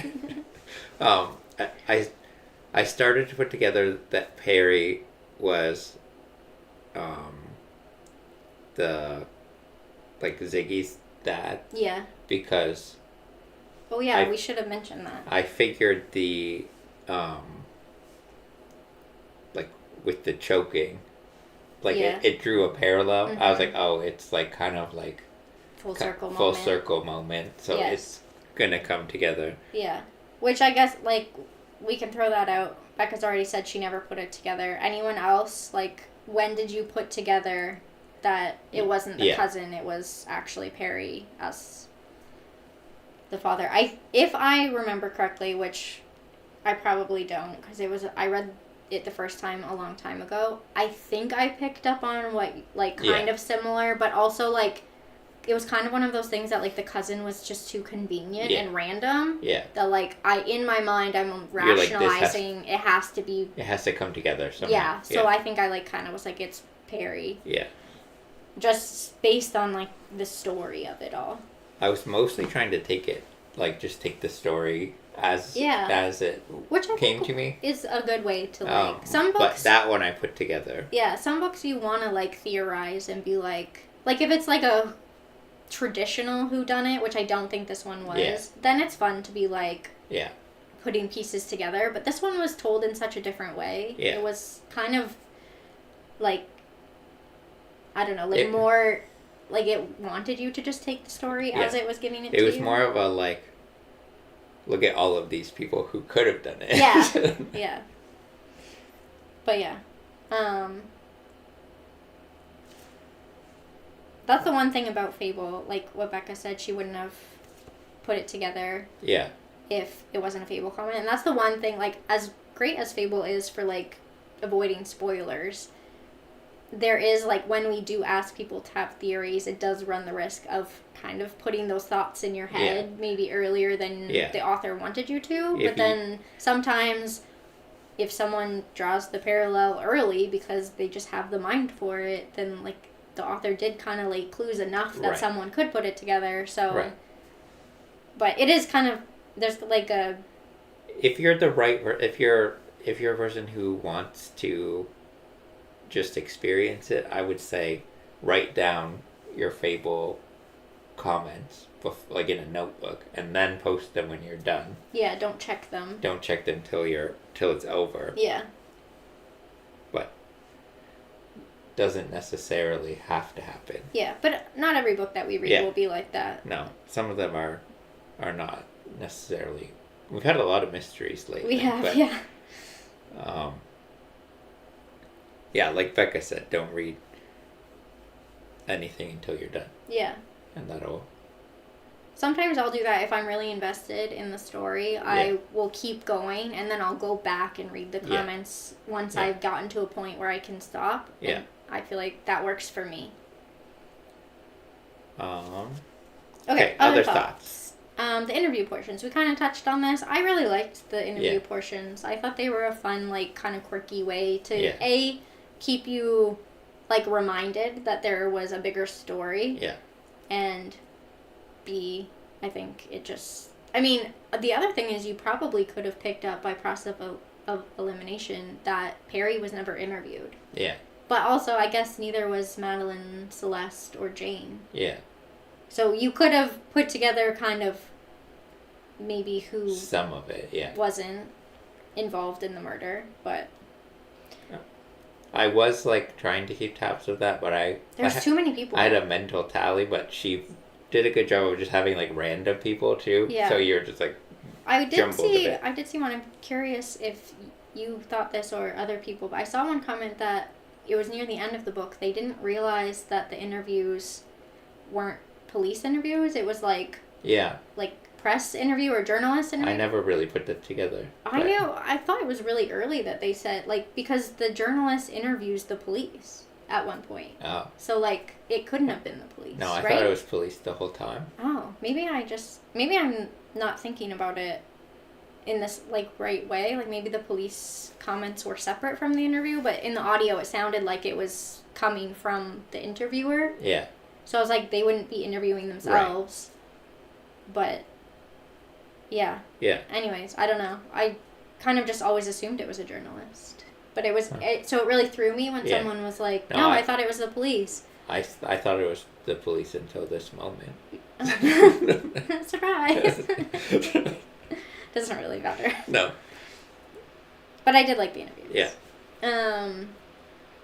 I started to put together that Perry was the, like, Ziggy's dad. Yeah. Because... Oh, yeah, we should have mentioned that. I figured the, like, with the choking, like, it drew a parallel. Mm-hmm. I was like, oh, it's, like, kind of, like... Full circle moment. So it's gonna come together. Yeah. Which I guess, like, we can throw that out. Becca's already said she never put it together. Anyone else, like, when did you put together that it wasn't the cousin, it was actually Perry as the father? If I remember correctly, which I probably don't, because I read it the first time a long time ago. I think I picked up on what, like, kind of similar, but also, like, it was kind of one of those things that, like, the cousin was just too convenient and random. Yeah. That, like, in my mind, I'm rationalizing it has to be... It has to come together somehow. Yeah, so I think I, like, kind of was like, it's Perry. Yeah. Just based on, like, the story of it all. I was mostly trying to take it, like, just take the story as it came to me. Is a good way to, like... some books... But that one I put together. Yeah, some books you want to, like, theorize and be like... Like, if it's, like, a... traditional whodunit, which I don't think this one was, then it's fun to be like putting pieces together. But this one was told in such a different way. Yeah. It was kind of like, I don't know, like more like it wanted you to just take the story as it was giving it to you. It was more of a like, look at all of these people who could have done it. Yeah. Yeah. But yeah. That's the one thing about Fable, like what Becca said, she wouldn't have put it together if it wasn't a Fable comment. And that's the one thing, like, as great as Fable is for, like, avoiding spoilers, there is, like, when we do ask people to have theories, it does run the risk of kind of putting those thoughts in your head maybe earlier than the author wanted you to. But then sometimes if someone draws the parallel early because they just have the mind for it, then, like, the author did kind of lay clues enough that someone could put it together. So, but it is kind of, there's like a... If you're the right, if you're a person who wants to just experience it, I would say write down your Fable comments, like in a notebook, and then post them when you're done. Yeah, don't check them. Don't check them till it's over. Yeah. But doesn't necessarily have to happen. Yeah, but not every book that we read will be like that. No, some of them are not necessarily. We've had a lot of mysteries lately. We have, but, yeah, like Becca said, don't read anything until you're done. Yeah. And that'll... Sometimes I'll do that if I'm really invested in the story. I will keep going, and then I'll go back and read the comments once I've gotten to a point where I can stop. Yeah. And I feel like that works for me. Okay, other thoughts. The interview portions. We kind of touched on this. I really liked the interview portions. I thought they were a fun, like, kind of quirky way to, A, keep you, like, reminded that there was a bigger story. Yeah. And B, I think it just... I mean, the other thing is you probably could have picked up by process of elimination that Perry was never interviewed. Yeah. But also, I guess neither was Madeline, Celeste, or Jane. Yeah. So you could have put together kind of maybe who... Some of it, wasn't involved in the murder, but... I was like trying to keep tabs of that, but There's too many people. I had a mental tally, but she did a good job of just having like random people too. Yeah. So you're just like I did see jumbled one. I'm curious if you thought this or other people, but I saw one comment that it was near the end of the book. They didn't realize that the interviews weren't police interviews. It was like press interview or journalist interview. I never really put that together. I know. I thought it was really early that they said, like, because the journalist interviews the police at one point. Oh. So, like, it couldn't have been the police. No, I right? thought it was police the whole time. Oh, maybe I'm not thinking about it in this, like, right way. Like, maybe the police comments were separate from the interview, but in the audio it sounded like it was coming from the interviewer. Yeah. So I was like, they wouldn't be interviewing themselves. Right. But, yeah. Yeah. Anyways, I don't know. I kind of just always assumed it was a journalist. But it was, so it really threw me when someone was like, no, I thought it was the police. I thought it was the police until this moment. Surprise! Doesn't really matter. No. But I did like the interviews. Yeah.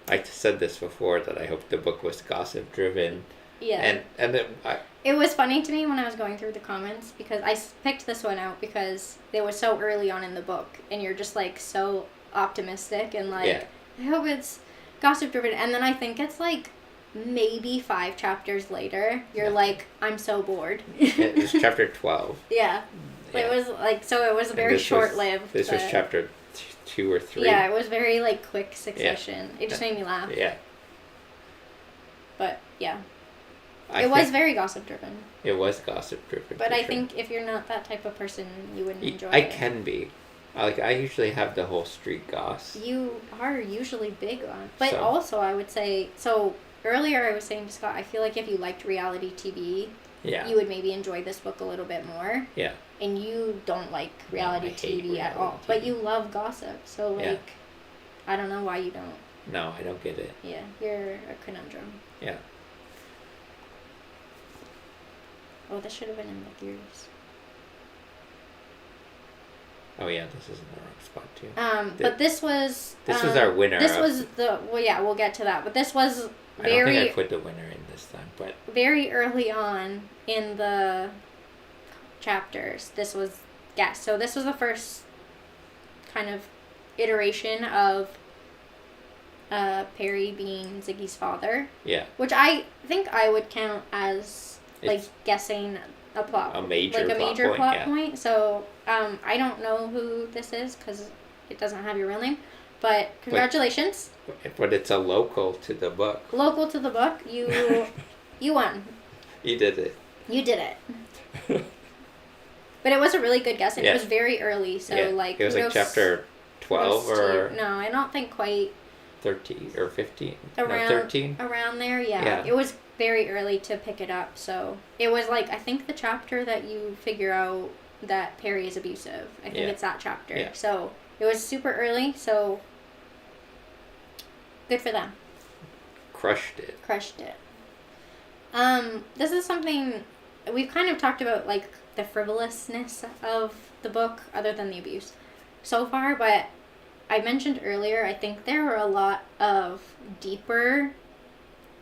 I said this before that I hoped the book was gossip driven. Yeah. And then it was funny to me when I was going through the comments because I picked this one out because it was so early on in the book and you're just like so optimistic and like I hope it's gossip driven, and then I think it's like maybe 5 chapters later you're like, I'm so bored. It was chapter 12. Yeah. It was like, so it was very short-lived. This was chapter 2 or 3. Yeah, it was very like quick succession. It just made me laugh. Yeah. But yeah. It was very gossip driven. It was gossip driven. But I think if you're not that type of person, you wouldn't enjoy it. I can be. I usually have the whole street goss. You are usually big on. But also I would say, so earlier I was saying to Scott, I feel like if you liked reality TV, you would maybe enjoy this book a little bit more. Yeah. And you don't like reality TV at all. But you love gossip. So like, I don't know why you don't. No, I don't get it. Yeah, you're a conundrum. Yeah. Oh, this should have been in the gears. Oh yeah, this is in the wrong spot too. But this was... This was our winner. This was the... Well, yeah, we'll get to that. But this was very... I don't think I put the winner in this time, but... Very early on in the chapters, this was... Yeah, so this was the first kind of iteration of Perry being Ziggy's father. Yeah. Which I think I would count as... like guessing a plot, a major plot point. So I don't know who this is because it doesn't have your real name, but congratulations. But it's a local to the book. Local to the book, you won. You did it. You did it. But it was a really good guess, and it was very early. So like it was like chapter 12 or no, I don't think quite 13 or 15. Around 13 around there. Yeah, it was very early to pick it up, so it was like I think the chapter that you figure out that Perry is abusive. I think it's that chapter. Yeah. So it was super early, so good for them. Crushed it. This is something we've kind of talked about, like the frivolousness of the book, other than the abuse, so far. But I mentioned earlier, I think there were a lot of deeper,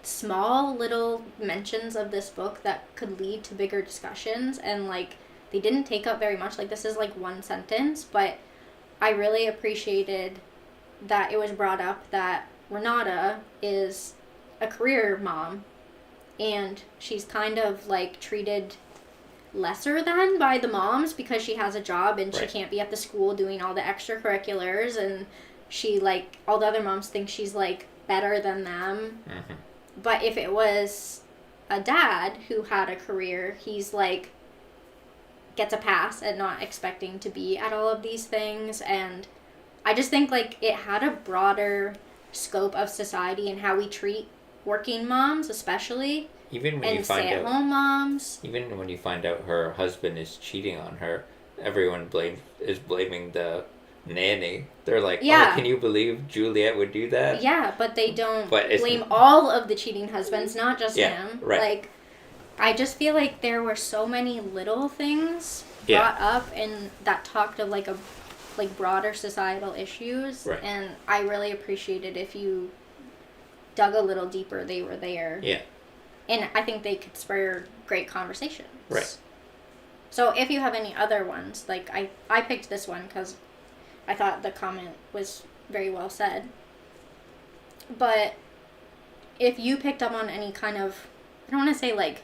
small little mentions of this book that could lead to bigger discussions, and like they didn't take up very much. Like this is like one sentence, but I really appreciated that it was brought up that Renata is a career mom and she's kind of like treated lesser than by the moms because she has a job and she can't be at the school doing all the extracurriculars, and she like all the other moms think she's like better than them. Mm-hmm. But if it was a dad who had a career, he's like gets a pass at not expecting to be at all of these things. And I just think like it had a broader scope of society and how we treat working moms, especially, even when you find out stay-at-home moms. Even when you find out her husband is cheating on her, everyone is blaming the nanny. They're like, oh, can you believe Juliet would do that? Yeah, but they don't blame all of the cheating husbands, not just him. Right. Like, I just feel like there were so many little things brought up and that talked of like a like broader societal issues, Right. and I really appreciated if you dug a little deeper, they were there. Yeah. And I think they could spur great conversations. Right. So if you have any other ones, like I picked this one because I thought the comment was very well said. But if you picked up on any kind of, I don't want to say like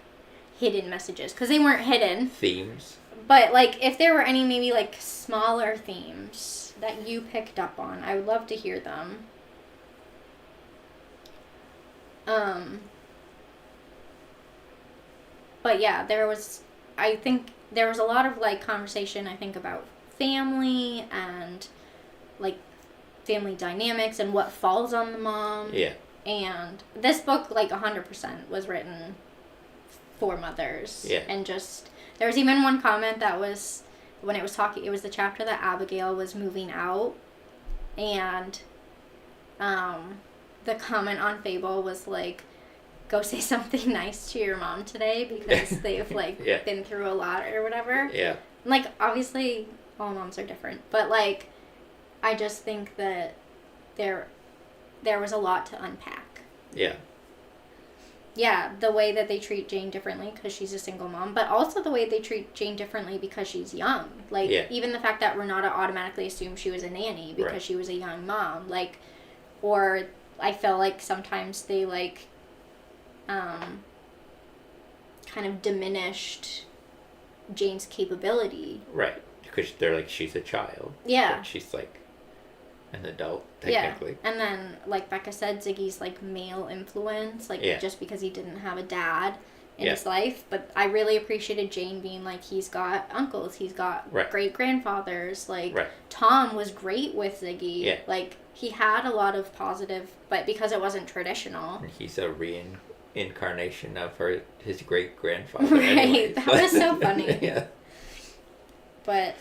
hidden messages, because they weren't hidden. Themes. But like if there were any maybe like smaller themes that you picked up on, I would love to hear them. But yeah, I think there was a lot of like conversation, I think, about family and like family dynamics and what falls on the mom. Yeah. And this book, like 100%, was written for mothers. Yeah. And just, there was even one comment that was, when it was talking, it was the chapter that Abigail was moving out. And the comment on Fable was like, go say something nice to your mom today because they've like yeah. been through a lot or whatever. Yeah. Like, obviously, all moms are different. But like, I just think that there was a lot to unpack. Yeah. Yeah, the way that they treat Jane differently because she's a single mom, but also the way they treat Jane differently because she's young. Like, even the fact that Renata automatically assumed she was a nanny because she was a young mom. Like, or I feel like sometimes they, like, kind of diminished Jane's capability. Right. Because they're like, she's a child. Yeah. But she's like an adult, technically. Yeah. And then, like Becca said, Ziggy's like male influence, like just because he didn't have a dad in his life. But I really appreciated Jane being like, he's got uncles, he's got great grandfathers. Like Tom was great with Ziggy. Yeah. Like he had a lot of positive, but because it wasn't traditional. He's a reincarnation of his great grandfather. Right. Anyways. That was so funny. Yeah. But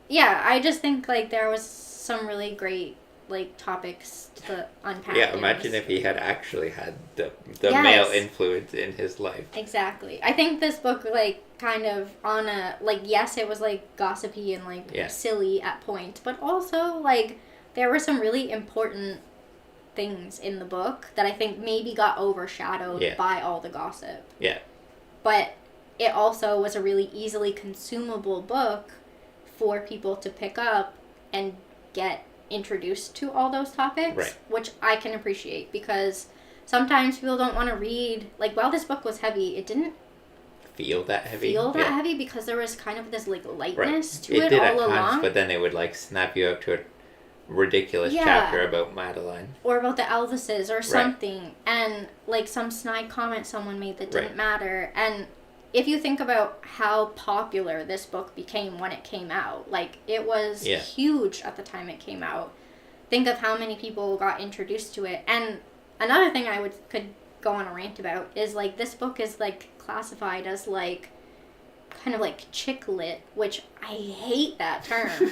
yeah, I just think like there was some really great like topics to unpack. Yeah, imagine if he had actually had the male influence in his life. Exactly. I think this book like kind of on a like, yes, it was like gossipy and like silly at points, but also like there were some really important things in the book that I think maybe got overshadowed by all the gossip. Yeah. But it also was a really easily consumable book for people to pick up and get introduced to all those topics, which I can appreciate because sometimes people don't want to read, like, while this book was heavy, it didn't feel that heavy heavy because there was kind of this like lightness to it it did all at along. times, but then it would like snap you up to a ridiculous chapter about Madeline or about the Elvises or something, and like some snide comment someone made that didn't matter. And if you think about how popular this book became when it came out, like it was huge at the time it came out. Think of how many people got introduced to it. And another thing I could go on a rant about is like this book is like classified as like kind of like chick lit, which I hate that term.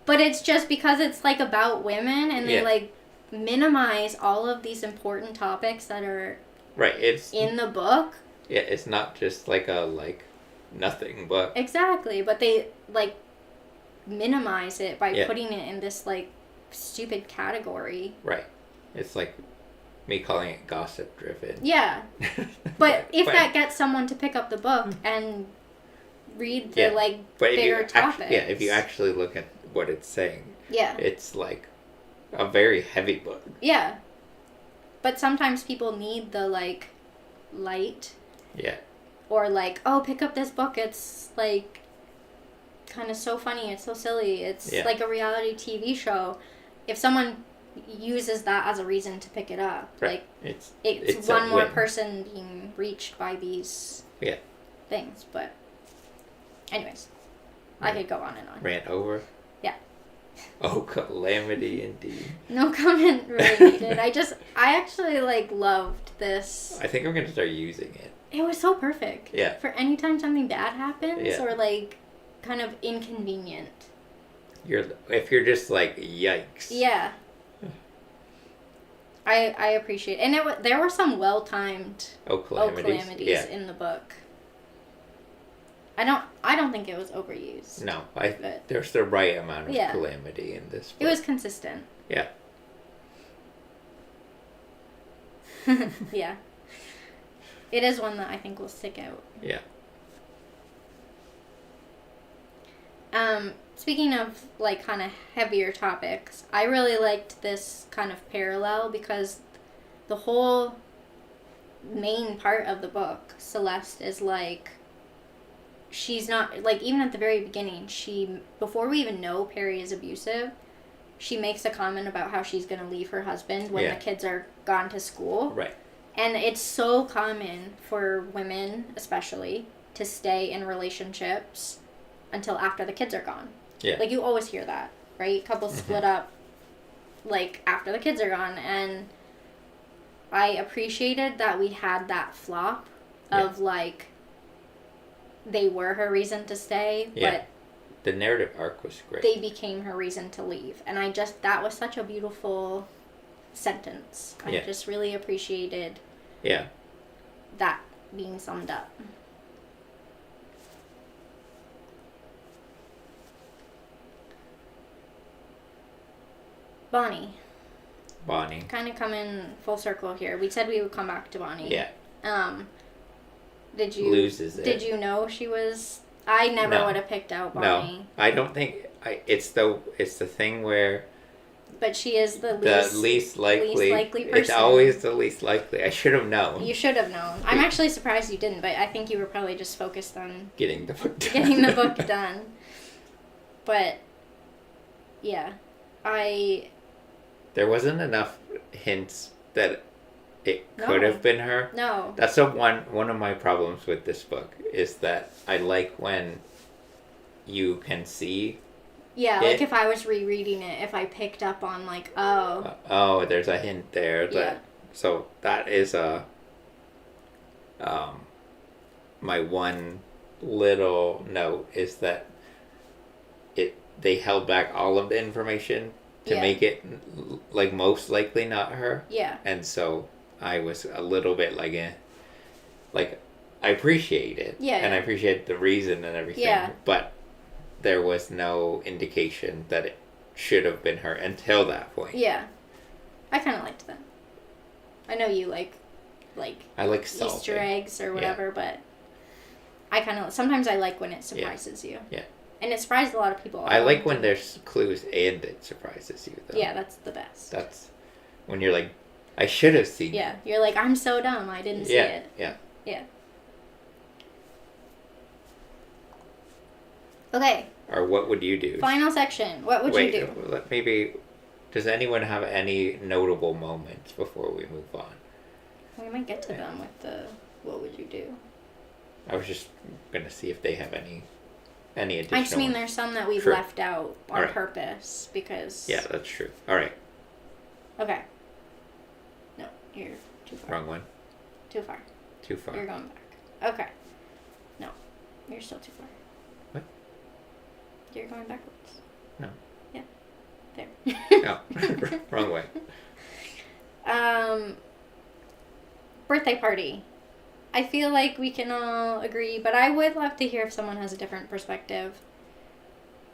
But it's just because it's like about women and they like minimize all of these important topics that are it's in the book. Yeah, it's not just like a nothing book. Exactly, but they like minimize it by putting it in this like stupid category. Right. It's like me calling it gossip driven. Yeah. But if that gets someone to pick up the book and read the bigger topics. If you actually look at what it's saying. Yeah. It's like a very heavy book. Yeah. But sometimes people need the like light. Yeah. Or like, oh, pick up this book. It's like kind of so funny. It's so silly. It's like a reality TV show. If someone uses that as a reason to pick it up, like it's one more person being reached by these things. But anyways, I could go on and on. Rant over. Yeah. Oh, calamity indeed. No comment really needed. I actually like loved this. I think I'm gonna start using it. It was so perfect. Yeah. For anytime something bad happens or like kind of inconvenient. If you're just like, yikes. Yeah. I appreciate it. And there were some well-timed calamities in the book. I don't think it was overused. No, but there's the right amount of Yeah. calamity in this book. it was consistent. Yeah. Yeah. It is one that I think will stick out. Yeah. Speaking of like kind of heavier topics, I really liked this kind of parallel because the whole main part of the book, Celeste, is like, she's not, like, even at the very beginning, before we even know Perry is abusive, she makes a comment about how she's going to leave her husband when Yeah. the kids are gone to school. Right. And it's so common for women, especially, to stay in relationships until after the kids are gone. Yeah. Like, you always hear that, right? Couples split up, like, after the kids are gone. And I appreciated that we had that flop of, like, they were her reason to stay, but the narrative arc was great. they became her reason to leave. And that was such a beautiful sentence. I just really appreciated that being summed up. Bonnie. Kind of coming full circle here. We said we would come back to Bonnie. Yeah. Did you loses it? Did you know she was? I never would have picked out Bonnie. No, I don't think. It's the thing where. But she is the least likely person. It's always the least likely. I should have known. You should have known. I'm actually surprised you didn't, but I think you were probably just focused on getting the book done. Getting the book done. But yeah, there wasn't enough hints that it could have been her. No. That's one of my problems with this book is that I like when you can see. Yeah, like if I was rereading it, if I picked up on like, oh, there's a hint there. So that is my one little note is that they held back all of the information to make it like most likely not her. Yeah. And so I was a little bit like I appreciate it. Yeah. And I appreciate the reason and everything. Yeah. But there was no indication that it should have been her until that point. Yeah. I kind of liked that. I know you like I like Easter eggs or whatever, but I kind of sometimes I like when it surprises you. Yeah. And it surprised a lot of people. I like when there's clues and it surprises you, though. Yeah, that's the best. That's when you're like, I should have seen it. Yeah, you're like, I'm so dumb, I didn't see it. Yeah. Yeah. Okay. Or what would you do? Final section. What would you do? Maybe, does anyone have any notable moments before we move on? We might get to them with the what would you do. I was just going to see if they have any additional. I just mean there's some that we've left out on purpose because. Yeah, that's true. All right. Okay. No, you're too far. Wrong one. Too far. Too far. You're going back. Okay. No, you're still too far. What? You're going backwards. No. Yeah. There. No. Wrong way. Birthday party. I feel like we can all agree, but I would love to hear if someone has a different perspective.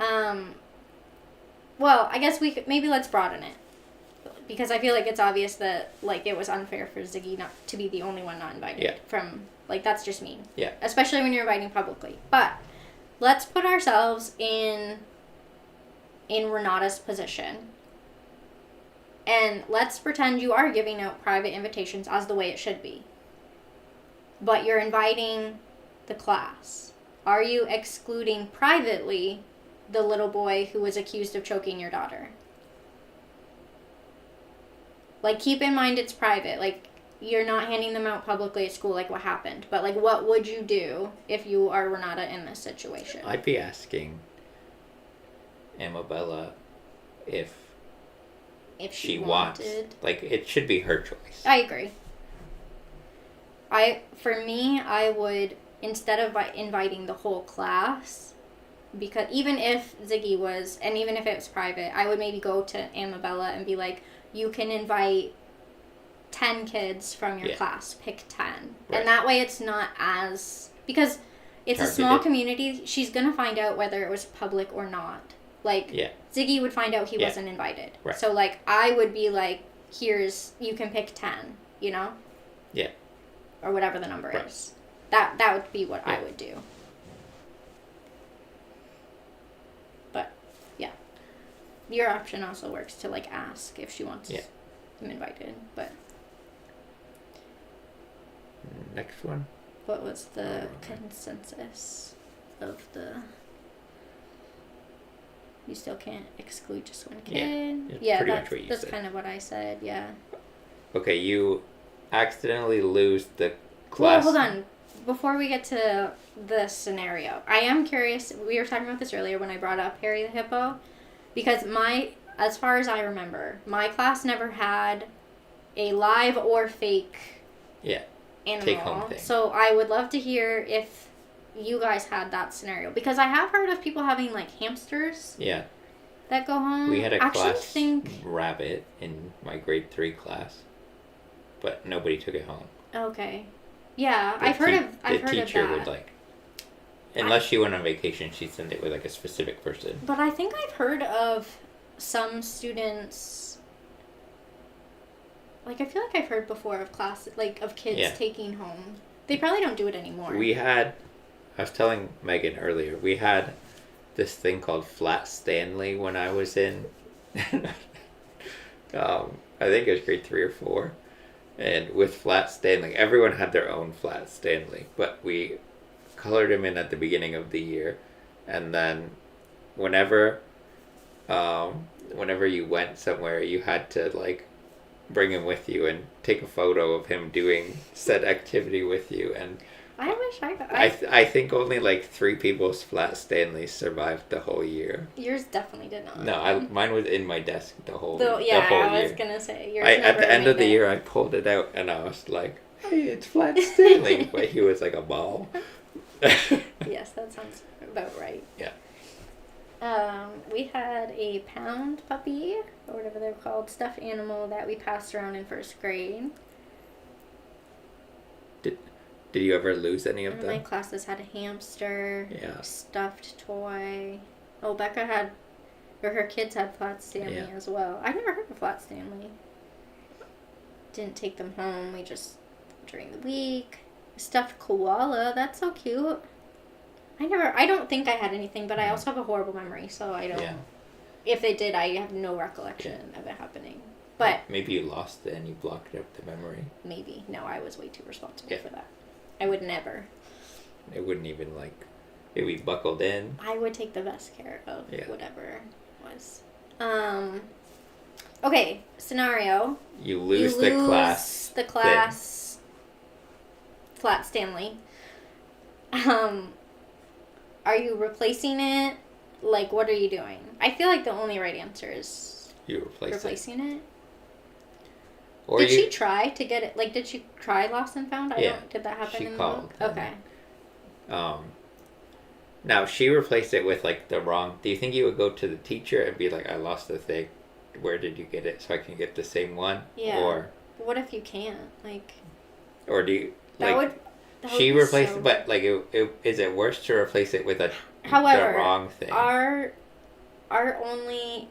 Well, I guess maybe let's broaden it. Because I feel like it's obvious that, like, it was unfair for Ziggy not to be the only one not invited. Yeah. That's just mean. Yeah. Especially when you're inviting publicly. But let's put ourselves in Renata's position. And let's pretend you are giving out private invitations as the way it should be. But you're inviting the class. Are you excluding privately the little boy who was accused of choking your daughter? Like, keep in mind it's private. Like, you're not handing them out publicly at school, like what happened. But, like, what would you do if you are Renata in this situation? I'd be asking Amabella if she wanted. Like, it should be her choice. I agree. For me, I would, instead of inviting the whole class, because even if Ziggy was, and even if it was private, I would maybe go to Amabella and be like, you can invite 10 kids from your class. Pick 10. Right. And that way it's not as... Because It's a small community. She's going to find out whether it was public or not. Like, Ziggy would find out he wasn't invited. Right. So, like, I would be like, you can pick 10, you know? Yeah. Or whatever the number is. That would be what I would do. But, yeah. Your option also works to, like, ask if she wants him invited. But. Next one. What was the consensus of the... You still can't exclude just one kid? Yeah, that's kind of what I said, yeah. Okay, you accidentally lose the class... Well, hold on. Before we get to the scenario, I am curious. We were talking about this earlier when I brought up Harry the Hippo. Because as far as I remember, my class never had a live or fake animal. Take-home thing. So I would love to hear if you guys had that scenario. Because I have heard of people having, like, hamsters. Yeah. That go home. We had a rabbit in my grade 3 class. But nobody took it home. Okay. Yeah, I've heard of that. The teacher would, like... Unless she went on vacation, she'd send it with, like, a specific person. But I think I've heard of some students... Like, I feel like I've heard before of of kids taking home. They probably don't do it anymore. I was telling Megan earlier, we had this thing called Flat Stanley when I was in, I think it was grade 3 or 4. And with Flat Stanley, everyone had their own Flat Stanley, but we colored him in at the beginning of the year. And then whenever you went somewhere, you had to, like, bring him with you and take a photo of him doing said activity with you. And I wish I could. I think only like 3 people's Flat Stanleys survived the whole year. Yours definitely did not. No, mine was in my desk the whole year. I was gonna say yours. At the end of the year, I pulled it out and I was like, "Hey, it's Flat Stanley," but he was like a ball. Yes, that sounds about right. Yeah. We had a pound puppy, or whatever they're called, stuffed animal that we passed around in 1st grade. Did you ever lose any of them? My classes had a hamster, stuffed toy. Oh, her kids had Flat Stanley as well. I've never heard of Flat Stanley. Didn't take them home. We just, during the week. Stuffed koala. That's so cute. I don't think I had anything, but I also have a horrible memory, so I don't. Yeah. If they did, I have no recollection of it happening. But maybe you lost it and you blocked out the memory. Maybe. No, I was way too responsible for that. I would never. It wouldn't even, like, it'd be buckled in. I would take the best care of whatever was. Okay, scenario. You lose the class. The class. Flat Stanley. Are you replacing it? Like, what are you doing? I feel like the only right answer is you replacing it. Or did she try to get it? Like, did she try Lost and Found? Did that happen in the book? Okay. Now, she replaced it with, like, the wrong... Do you think you would go to the teacher and be like, I lost the thing. Where did you get it so I can get the same one? Yeah. Or... What if you can't? Like... Or do you... That like, she replaced it, but, like, is it worse to replace it with the wrong thing? Our only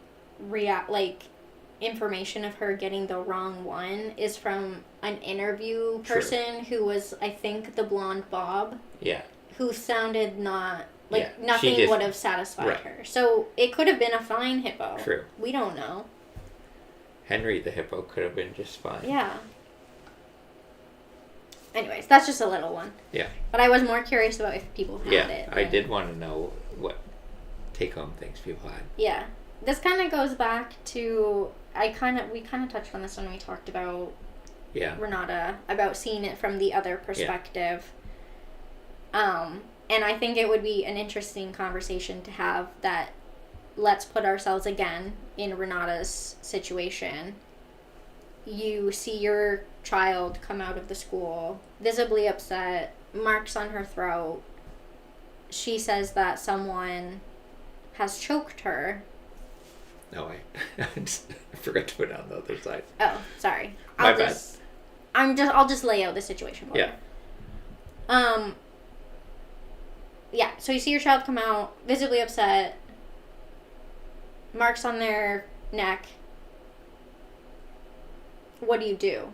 information of her getting the wrong one is from an interview person who was, I think, the blonde Bob. Yeah. Who sounded not... Like, nothing would have satisfied her. So, it could have been a fine hippo. True. We don't know. Henry the hippo could have been just fine. Yeah. Anyways, that's just a little one. Yeah. But I was more curious about if people had it. Yeah, I did want to know what take-home things people had. Yeah. This kind of goes back to... we kind of touched on this when we talked about Renata, about seeing it from the other perspective. Yeah. And I think it would be an interesting conversation to have that, let's put ourselves again in Renata's situation. You see your child come out of the school, visibly upset, marks on her throat. She says that someone has choked her. No, I forgot to put it on the other side. Oh, sorry. My bad. I'll just lay out the situation for you. Yeah, so you see your child come out, visibly upset, marks on their neck. What do you do?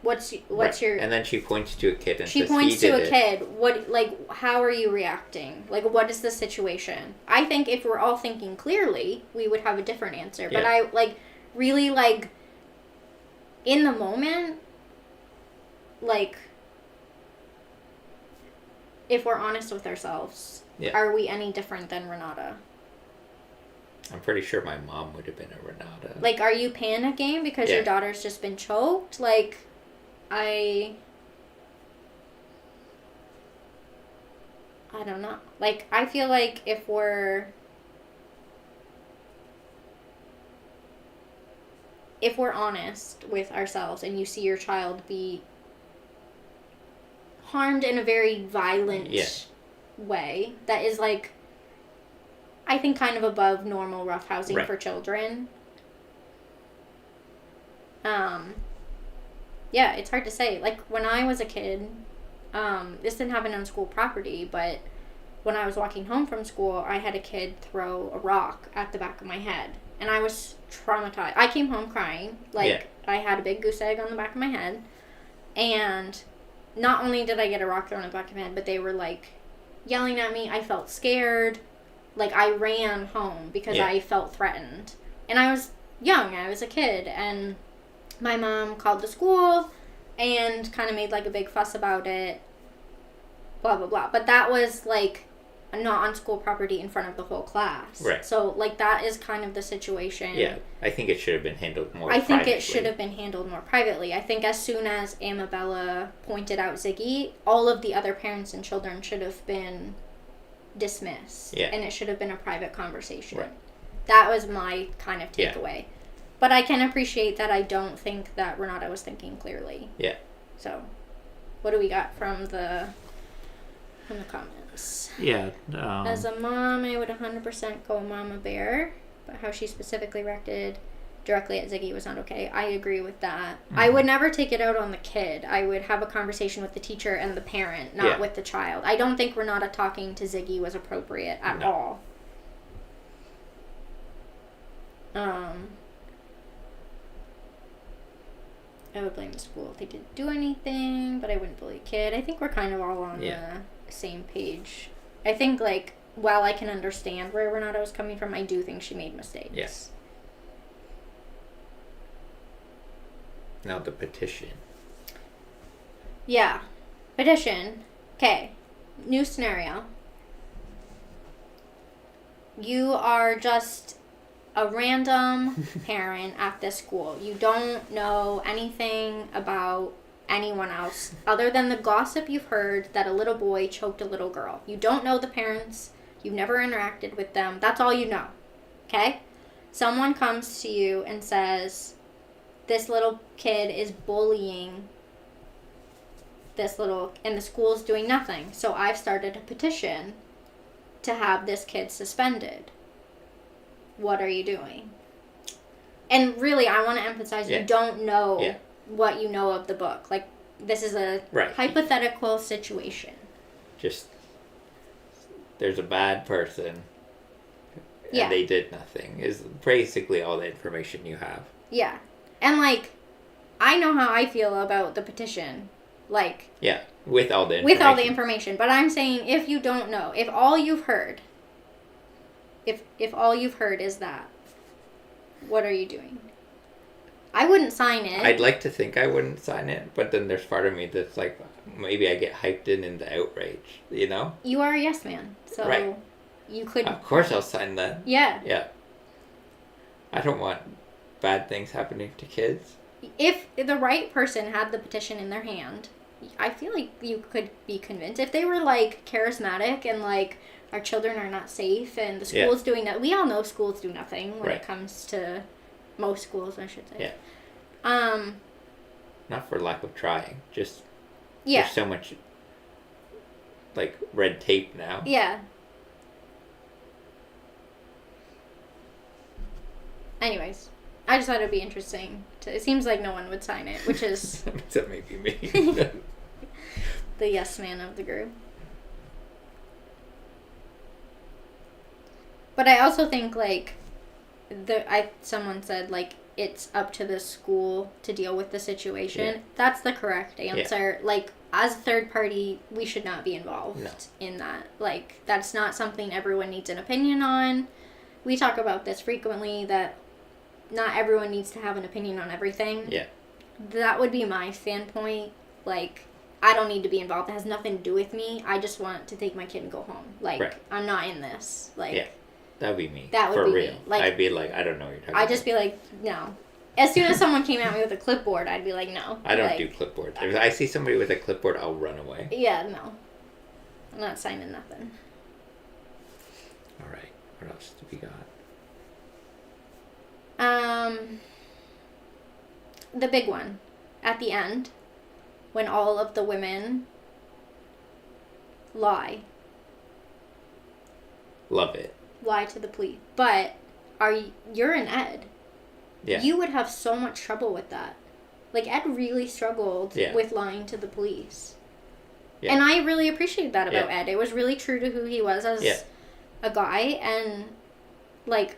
What's Right. your... And then she points to a kid and She says, points he to did a it. kid. What, like, how are you reacting? Like, what is the situation? I think if we're all thinking clearly, we would have a different answer. But Yeah. I, like, really, like, in the moment, like, if we're honest with ourselves, Yeah. are we any different than Renata? I'm pretty sure my mom would have been a Renata. Like, are you panicking because your daughter's just been choked? Like, I don't know. Like, I feel like if we're honest with ourselves and you see your child be harmed in a very violent way, that is, like, I think kind of above normal roughhousing for children. Yeah, it's hard to say. Like, when I was a kid, this didn't happen on school property, but when I was walking home from school, I had a kid throw a rock at the back of my head. And I was traumatized. I came home crying. Like, I had a big goose egg on the back of my head. And not only did I get a rock thrown at the back of my head, but they were, like, yelling at me. I felt scared. Like, I ran home because I felt threatened. And I was young. I was a kid. And my mom called the school and kind of made, like, a big fuss about it. Blah, blah, blah. But that was, like, not on school property in front of the whole class. Right. So, like, that is kind of the situation. Yeah, I think it should have been handled more privately. I think it should have been handled more privately. I think as soon as Amabella pointed out Ziggy, all of the other parents and children should have been dismissed. Yeah. And it should have been a private conversation. Right. That was my kind of takeaway. Yeah. But I can appreciate that I don't think that Renata was thinking clearly. Yeah. So, what do we got from the comments? Yeah. As a mom, I would 100% go Mama Bear, but how she specifically reacted directly at Ziggy was not okay. I agree with that. Mm-hmm. I would never take it out on the kid. I would have a conversation with the teacher and the parent, not with the child. I don't think Renata talking to Ziggy was appropriate at all. I would blame the school if they didn't do anything, but I wouldn't bully a kid. I think we're kind of all on the same page. I think, like, while I can understand where Renata was coming from, I do think she made mistakes. Yes. Now the petition. Yeah. Petition. Okay. New scenario. You are just a random parent at this school. You don't know anything about anyone else other than the gossip you've heard that a little boy choked a little girl. You don't know the parents. You've never interacted with them. That's all you know. Okay? Someone comes to you and says, this little kid is bullying this little, and the school's doing nothing. So I've started a petition to have this kid suspended. What are you doing? And really, I want to emphasize you don't know what you know of the book. Like, this is a hypothetical situation. Just, there's a bad person, and they did nothing, is basically all the information you have. Yeah. And, like, I know how I feel about the petition. Like... Yeah, with all the information. With all the information. But I'm saying, if you don't know, if all you've heard... If all you've heard is that, what are you doing? I wouldn't sign it. I'd like to think I wouldn't sign it, but then there's part of me that's like, maybe I get hyped in the outrage, you know? You are a yes man, so you could... Of course I'll sign that. Yeah. Yeah. I don't want bad things happening to kids. If the right person had the petition in their hand, I feel like you could be convinced. If they were, like, charismatic and, like... Our children are not safe, and the school's doing that. We all know schools do nothing when it comes to most schools, I should say. Yeah. Not for lack of trying, just there's so much, like, red tape now. Yeah. Anyways, I just thought it'd be interesting. It seems like no one would sign it, which is... That may be me. The yes man of the group. But I also think, like, someone said, like, it's up to the school to deal with the situation. Yeah. That's the correct answer. Yeah. Like, as a third party, we should not be involved in that. Like, that's not something everyone needs an opinion on. We talk about this frequently, that not everyone needs to have an opinion on everything. Yeah. That would be my standpoint. Like, I don't need to be involved. It has nothing to do with me. I just want to take my kid and go home. Like, right. I'm not in this. Like, yeah. That would be me. That would for be real. Me. Like, I'd be like, I don't know what you're talking about. I'd just be like, no. As soon as someone came at me with a clipboard, I'd be like, no. I don't do clipboards. If I see somebody with a clipboard, I'll run away. Yeah, no. I'm not signing nothing. All right. What else do we got? The big one. At the end, when all of the women lie. Love it. Lie to the police. But you're an Ed. Yeah. You would have so much trouble with that. Like, Ed really struggled with lying to the police. Yeah. And I really appreciate that about Ed. It was really true to who he was as a guy. And, like,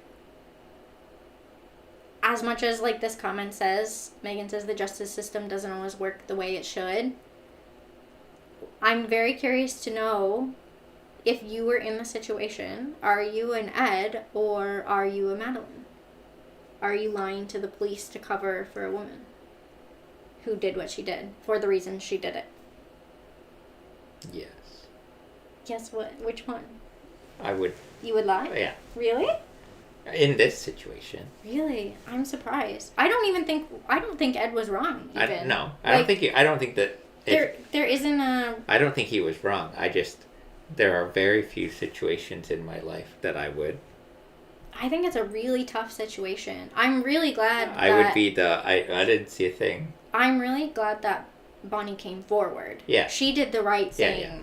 as much as, like, this comment says, Megan says the justice system doesn't always work the way it should, I'm very curious to know, if you were in the situation, are you an Ed or are you a Madeline? Are you lying to the police to cover for a woman who did what she did for the reason she did it? Yes. Guess what? Which one? I would. You would lie? Yeah. Really? In this situation. Really? I'm surprised. I don't think Ed was wrong, even. I don't think that... There isn't a... I don't think he was wrong. There are very few situations in my life that I would. I think it's a really tough situation. I'm really glad I would be I didn't see a thing. I'm really glad that Bonnie came forward. Yeah. She did the right thing. Yeah.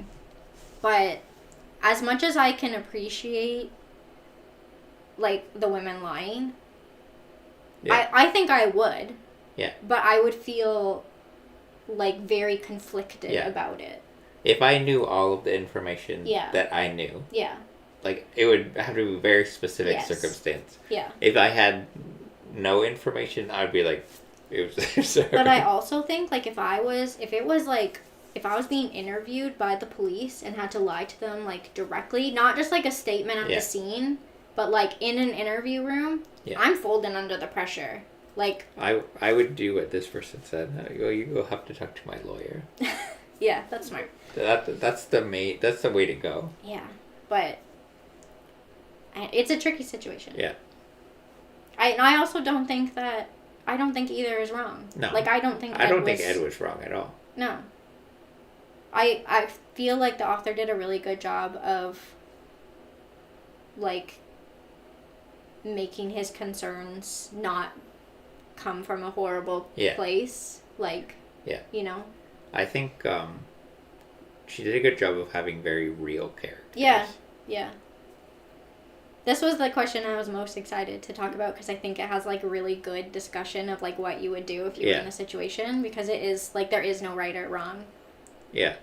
But as much as I can appreciate, like, the women lying, I think I would. Yeah. But I would feel, like, very conflicted about it. If I knew all of the information that I knew. Yeah. Like, it would have to be a very specific circumstance. Yeah. If I had no information, I'd be like, oops. But I also think, like, if I was being interviewed by the police and had to lie to them, like, directly, not just, like, a statement at the scene, but, like, in an interview room, I'm folding under the pressure. Like... I would do what this person said. You go have to talk to my lawyer. Yeah, that's smart. That's the way to go. Yeah, but... It's a tricky situation. Yeah. I also don't think either is wrong. No. Like, I don't think Ed was wrong at all. No. I feel like the author did a really good job of, like, making his concerns not come from a horrible place. Like, you know? I think she did a good job of having very real characters. Yeah. This was the question I was most excited to talk about because I think it has, like, a really good discussion of, like, what you would do if you were in a situation, because it is, like, there is no right or wrong. Yeah.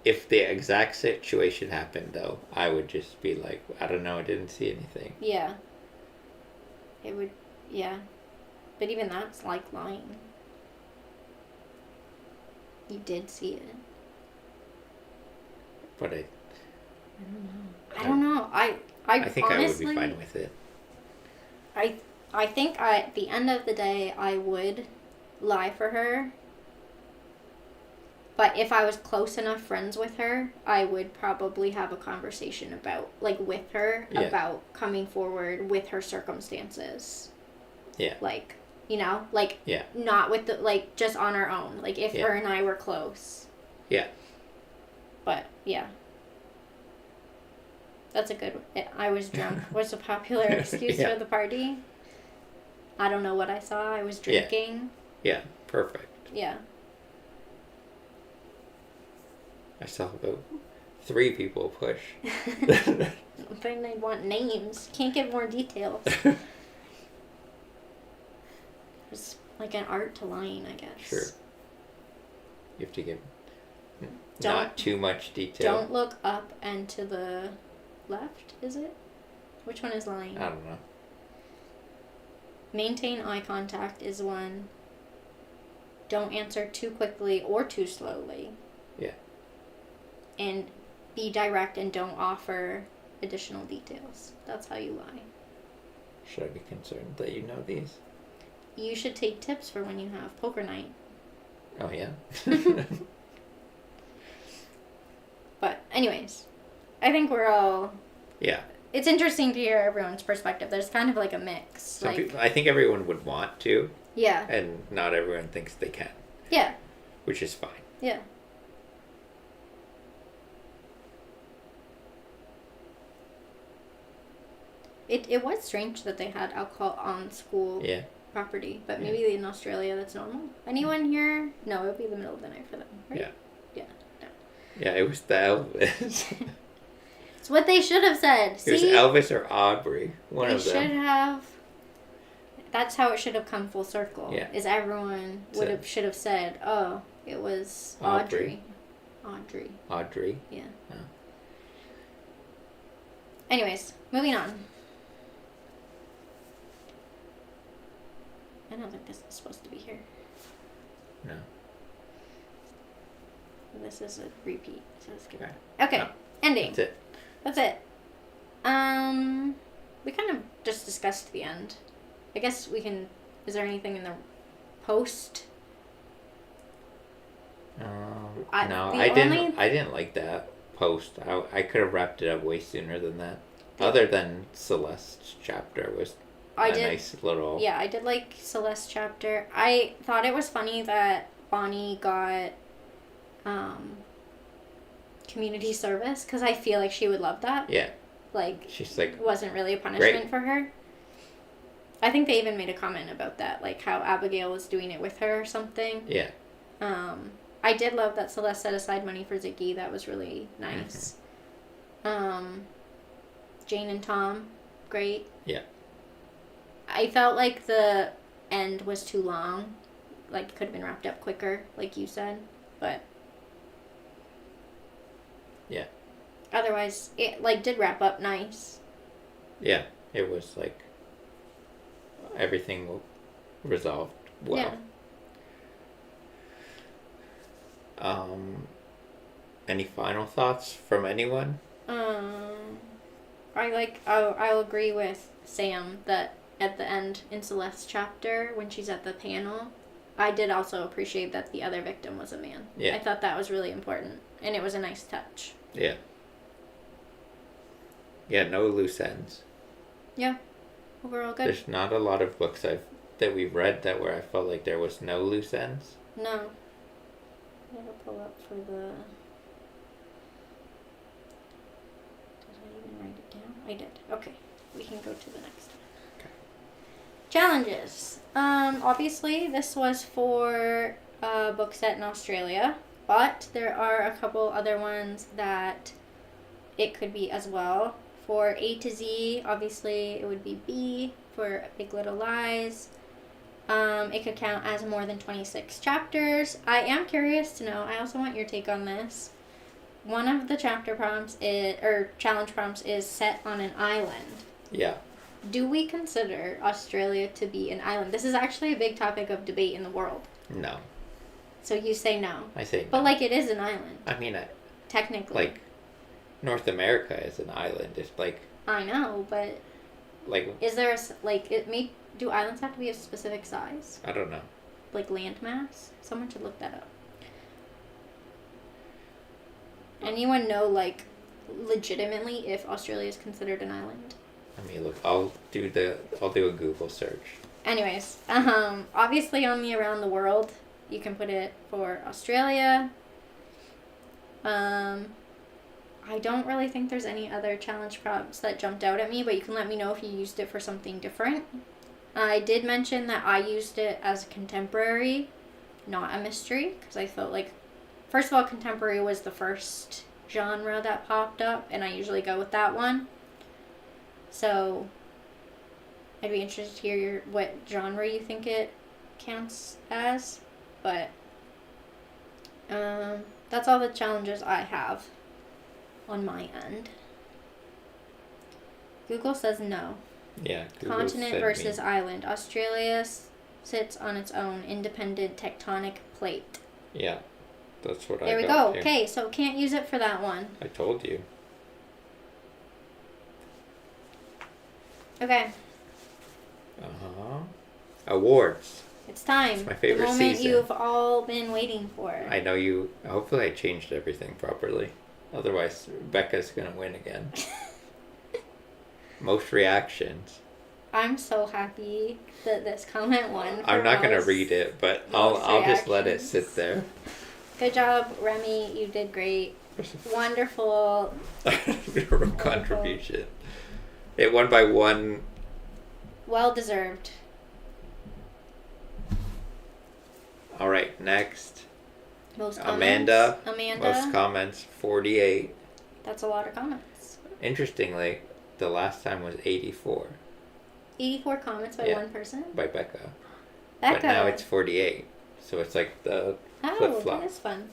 If the exact situation happened, though, I would just be like, I don't know, I didn't see anything. Yeah. It would, But even that's, like, lying. You did see it. But I don't know. I think honestly, I would be fine with it. I think at the end of the day, I would lie for her. But if I was close enough friends with her, I would probably have a conversation about, like, with her about coming forward with her circumstances. Yeah. Like, you know, like, not with the, like, just on our own. Like, if her and I were close. Yeah. But, that's a good... I was drunk. Was a popular excuse for the party. I don't know what I saw. I was drinking. Yeah, perfect. Yeah. I saw about 3 people push. Then they want names. Can't give more details. It's like an art to lying, I guess. Sure. You have to give... not too much detail. Don't look up and to the left, is it? Which one is lying? I don't know. Maintain eye contact is one. Don't answer too quickly or too slowly. Yeah. And be direct and don't offer additional details. That's how you lie. Should I be concerned that you know these? You should take tips for when you have poker night. Oh, yeah? But anyways, I think we're all... Yeah. It's interesting to hear everyone's perspective. There's kind of like a mix. I think everyone would want to. Yeah. And not everyone thinks they can. Yeah. Which is fine. Yeah. It was strange that they had alcohol on school property, but maybe in Australia that's normal. Anyone here? No, it would be the middle of the night for them, right? Yeah. Yeah. No. Yeah, it was the Elvis. It's what they should have said. It was Elvis or Aubrey. One of them. They should have. That's how it should have come full circle. Yeah. Is everyone should have said, "Oh, it was Audrey." Audrey. Yeah. Oh. Anyways, moving on. I don't think this is supposed to be here. No. This is a repeat. So let's get Okay. Okay. No. Ending. That's it. We kind of just discussed the end. I guess we can. Is there anything in the post? No, I didn't like that post. I could have wrapped it up way sooner than that. Other than Celeste's chapter was nice little. Yeah, I did like Celeste's chapter. I thought it was funny that Bonnie got community service because I feel like she would love that. Yeah. Like she's like wasn't really a punishment for her. I think they even made a comment about that, like how Abigail was doing it with her or something. Yeah. I did love that Celeste set aside money for Ziggy. That was really nice. Mm-hmm. Jane and Tom, great. Yeah. I felt like the end was too long. Like, it could have been wrapped up quicker, like you said. But... yeah. Otherwise, it, like, did wrap up nice. Yeah. It was, like... everything resolved well. Yeah. Any final thoughts from anyone? I'll agree with Sam that at the end in Celeste's chapter, when she's at the panel, I did also appreciate that the other victim was a man. Yeah. I thought that was really important, and it was a nice touch. Yeah. Yeah, no loose ends. Yeah. Overall good. There's not a lot of books that we've read where I felt like there was no loose ends. No. I gotta pull up for the... Did I even write it down? I did. Okay. We can go to the next one. Okay. Challenges. Obviously this was for a book set in Australia, but there are a couple other ones that it could be as well. For A to Z, obviously it would be B for Big Little Lies. It could count as more than 26 chapters. I am curious to know, I also want your take on this. One of the chapter prompts challenge prompts is set on an island. Yeah. Do we consider Australia to be an island? This is actually a big topic of debate in the world. No. So you say no. I say no. But like it is an island. I mean, technically. Like, North America is an island. It's like... I know, but... like... is there do islands have to be a specific size? I don't know. Like land mass? Someone should look that up. Anyone know, like, legitimately if Australia is considered an island? Let me look. I'll do a Google search. Anyways, obviously on the around the world, you can put it for Australia. I don't really think there's any other challenge prompts that jumped out at me, but you can let me know if you used it for something different. I did mention that I used it as a contemporary, not a mystery, because I felt like, first of all, contemporary was the first genre that popped up, and I usually go with that one. So, I'd be interested to hear what genre you think it counts as, but That's all the challenges I have on my end. Google says no. Yeah. Google Continent said versus me. island. Australia sits on its own independent tectonic plate. Yeah. That's what There I we got go. too. Okay, so can't use it for that one. I told you. Okay. Uh-huh. Awards. It's time. It's my favorite the moment season. you've all been waiting for. I know you. Hopefully, I changed everything properly. Otherwise, Becca's gonna win again. Most reactions. I'm so happy that this comment won. I'm not gonna read it, but I'll just let it sit there. Good job, Remy. You did great. Wonderful. Contribution. It won by one. Well deserved. All right, next. Most comments. Amanda. Most comments, 48. That's a lot of comments. Interestingly, the last time was 84. 84 comments by one person? By Becca. Becca. But now it's 48. So it's like the flip-flop. That is fun.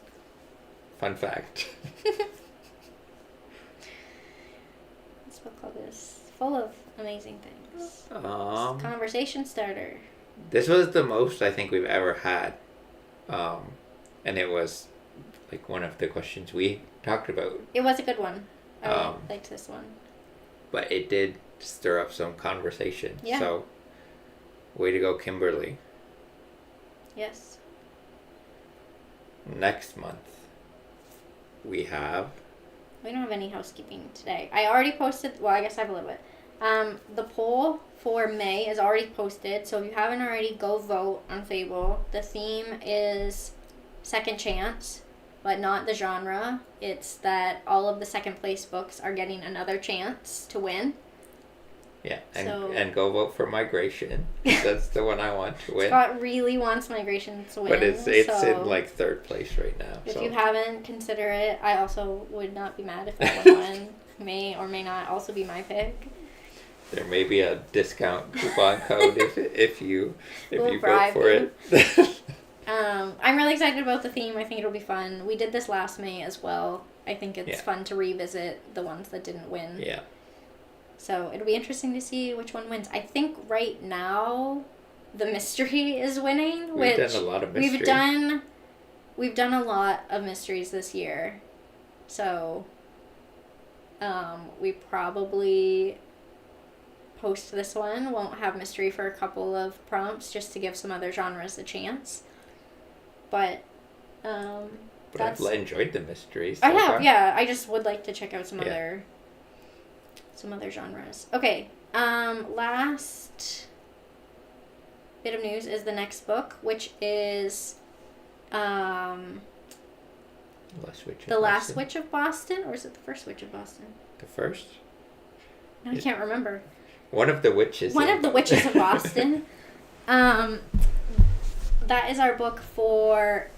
Fun fact. This book club is full of amazing things. Conversation starter. This was the most I think we've ever had. And it was like one of the questions we talked about. It was a good one. I liked this one. But it did stir up some conversation. Yeah. So, way to go, Kimberly. Yes. Next month, we don't have any housekeeping today. I already posted, well, I guess I have a little bit. The poll for May is already posted, so if you haven't already, go vote on Fable. The theme is second chance, but not the genre. It's that all of the second place books are getting another chance to win. Yeah, and go vote for Migration. That's the one I want to win. Scott really wants Migration to win. But it's in like third place right now. If you haven't, consider it. I also would not be mad if that one won. May or may not also be my pick. There may be a discount coupon code if you vote for it. I'm really excited about the theme. I think it'll be fun. We did this last May as well. I think it's fun to revisit the ones that didn't win. Yeah. So it'll be interesting to see which one wins. I think right now the mystery is winning. We've done a lot of mystery. We've done a lot of mysteries this year. So we probably post this one. Won't have mystery for a couple of prompts just to give some other genres a chance. But I've enjoyed the mysteries. I have, yeah. I just would like to check out some other genres. Okay. Last bit of news is the next book, which is The Last Witch of Boston, or is it The First Witch of Boston? The first? I can't remember. One of the witches. One of the witches of Boston. That is our book for,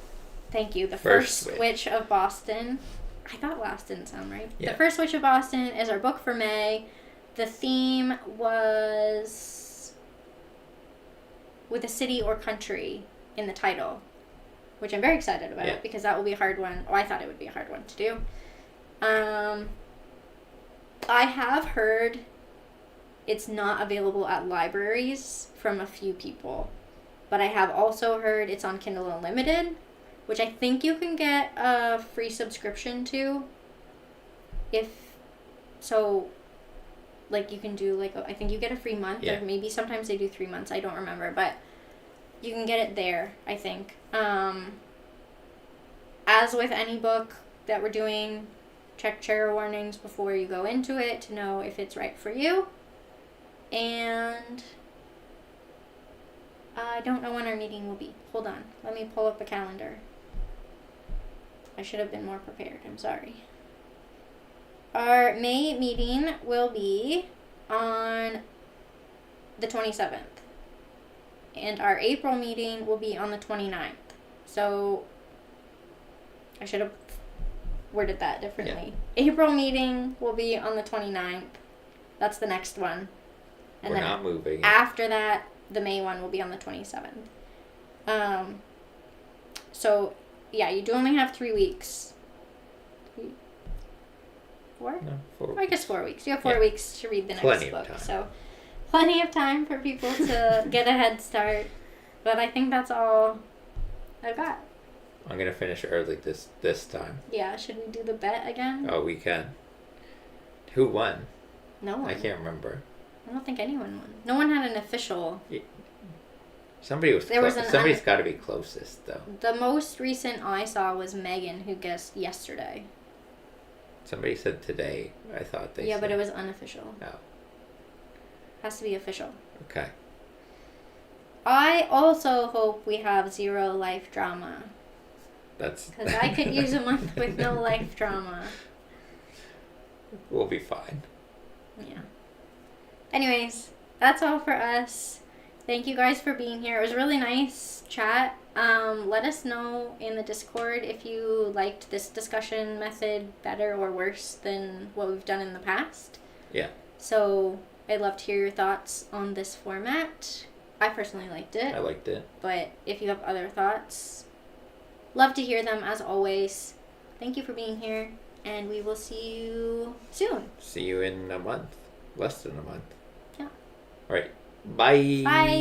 thank you, The First Witch of Boston. I thought last didn't sound right. Yeah. The First Witch of Boston is our book for May. The theme was with a city or country in the title, which I'm very excited about because that will be a hard one. Oh, I thought it would be a hard one to do. I have heard it's not available at libraries from a few people, but I have also heard it's on Kindle Unlimited, which I think you can get a free subscription to. You can do I think you get a free month, or maybe sometimes they do 3 months, I don't remember, but you can get it there, I think. As with any book that we're doing, check trigger warnings before you go into it to know if it's right for you. And I don't know when our meeting will be. Hold on, let me pull up a calendar. I should have been more prepared. I'm sorry. Our May meeting will be on the 27th. And our April meeting will be on the 29th. So I should have worded that differently. Yeah. April meeting will be on the 29th. That's the next one. And we're not moving. After that, the May one will be on the 27th. So yeah, you do only have 3 weeks. 4? No, 4 I guess 4 weeks. You have 4 Yeah. weeks to read the next Plenty of book. time. So, plenty of time for people to get a head start. But I think that's all I've got. I'm gonna finish early this time. Yeah, should we do the bet again? Oh, we can. Who won? No one. I can't remember. I don't think anyone won. No one had an official. Somebody was. There was Somebody's got to be closest though. The most recent I saw was Megan, who guessed yesterday. Somebody said today. I thought they. Yeah, said. but it was unofficial. Oh. Has to be official. Okay. I also hope we have 0 life drama. That's. Because I could use a month with no life drama. We'll be fine. Yeah. Anyways, that's all for us. Thank you guys for being here. It was a really nice chat. Let us know in the Discord if you liked this discussion method better or worse than what we've done in the past. Yeah. So I'd love to hear your thoughts on this format. I personally liked it. I liked it. But if you have other thoughts, love to hear them as always. Thank you for being here, and we will see you soon. See you in a month. Less than a month. Yeah. All right. Bye. Bye.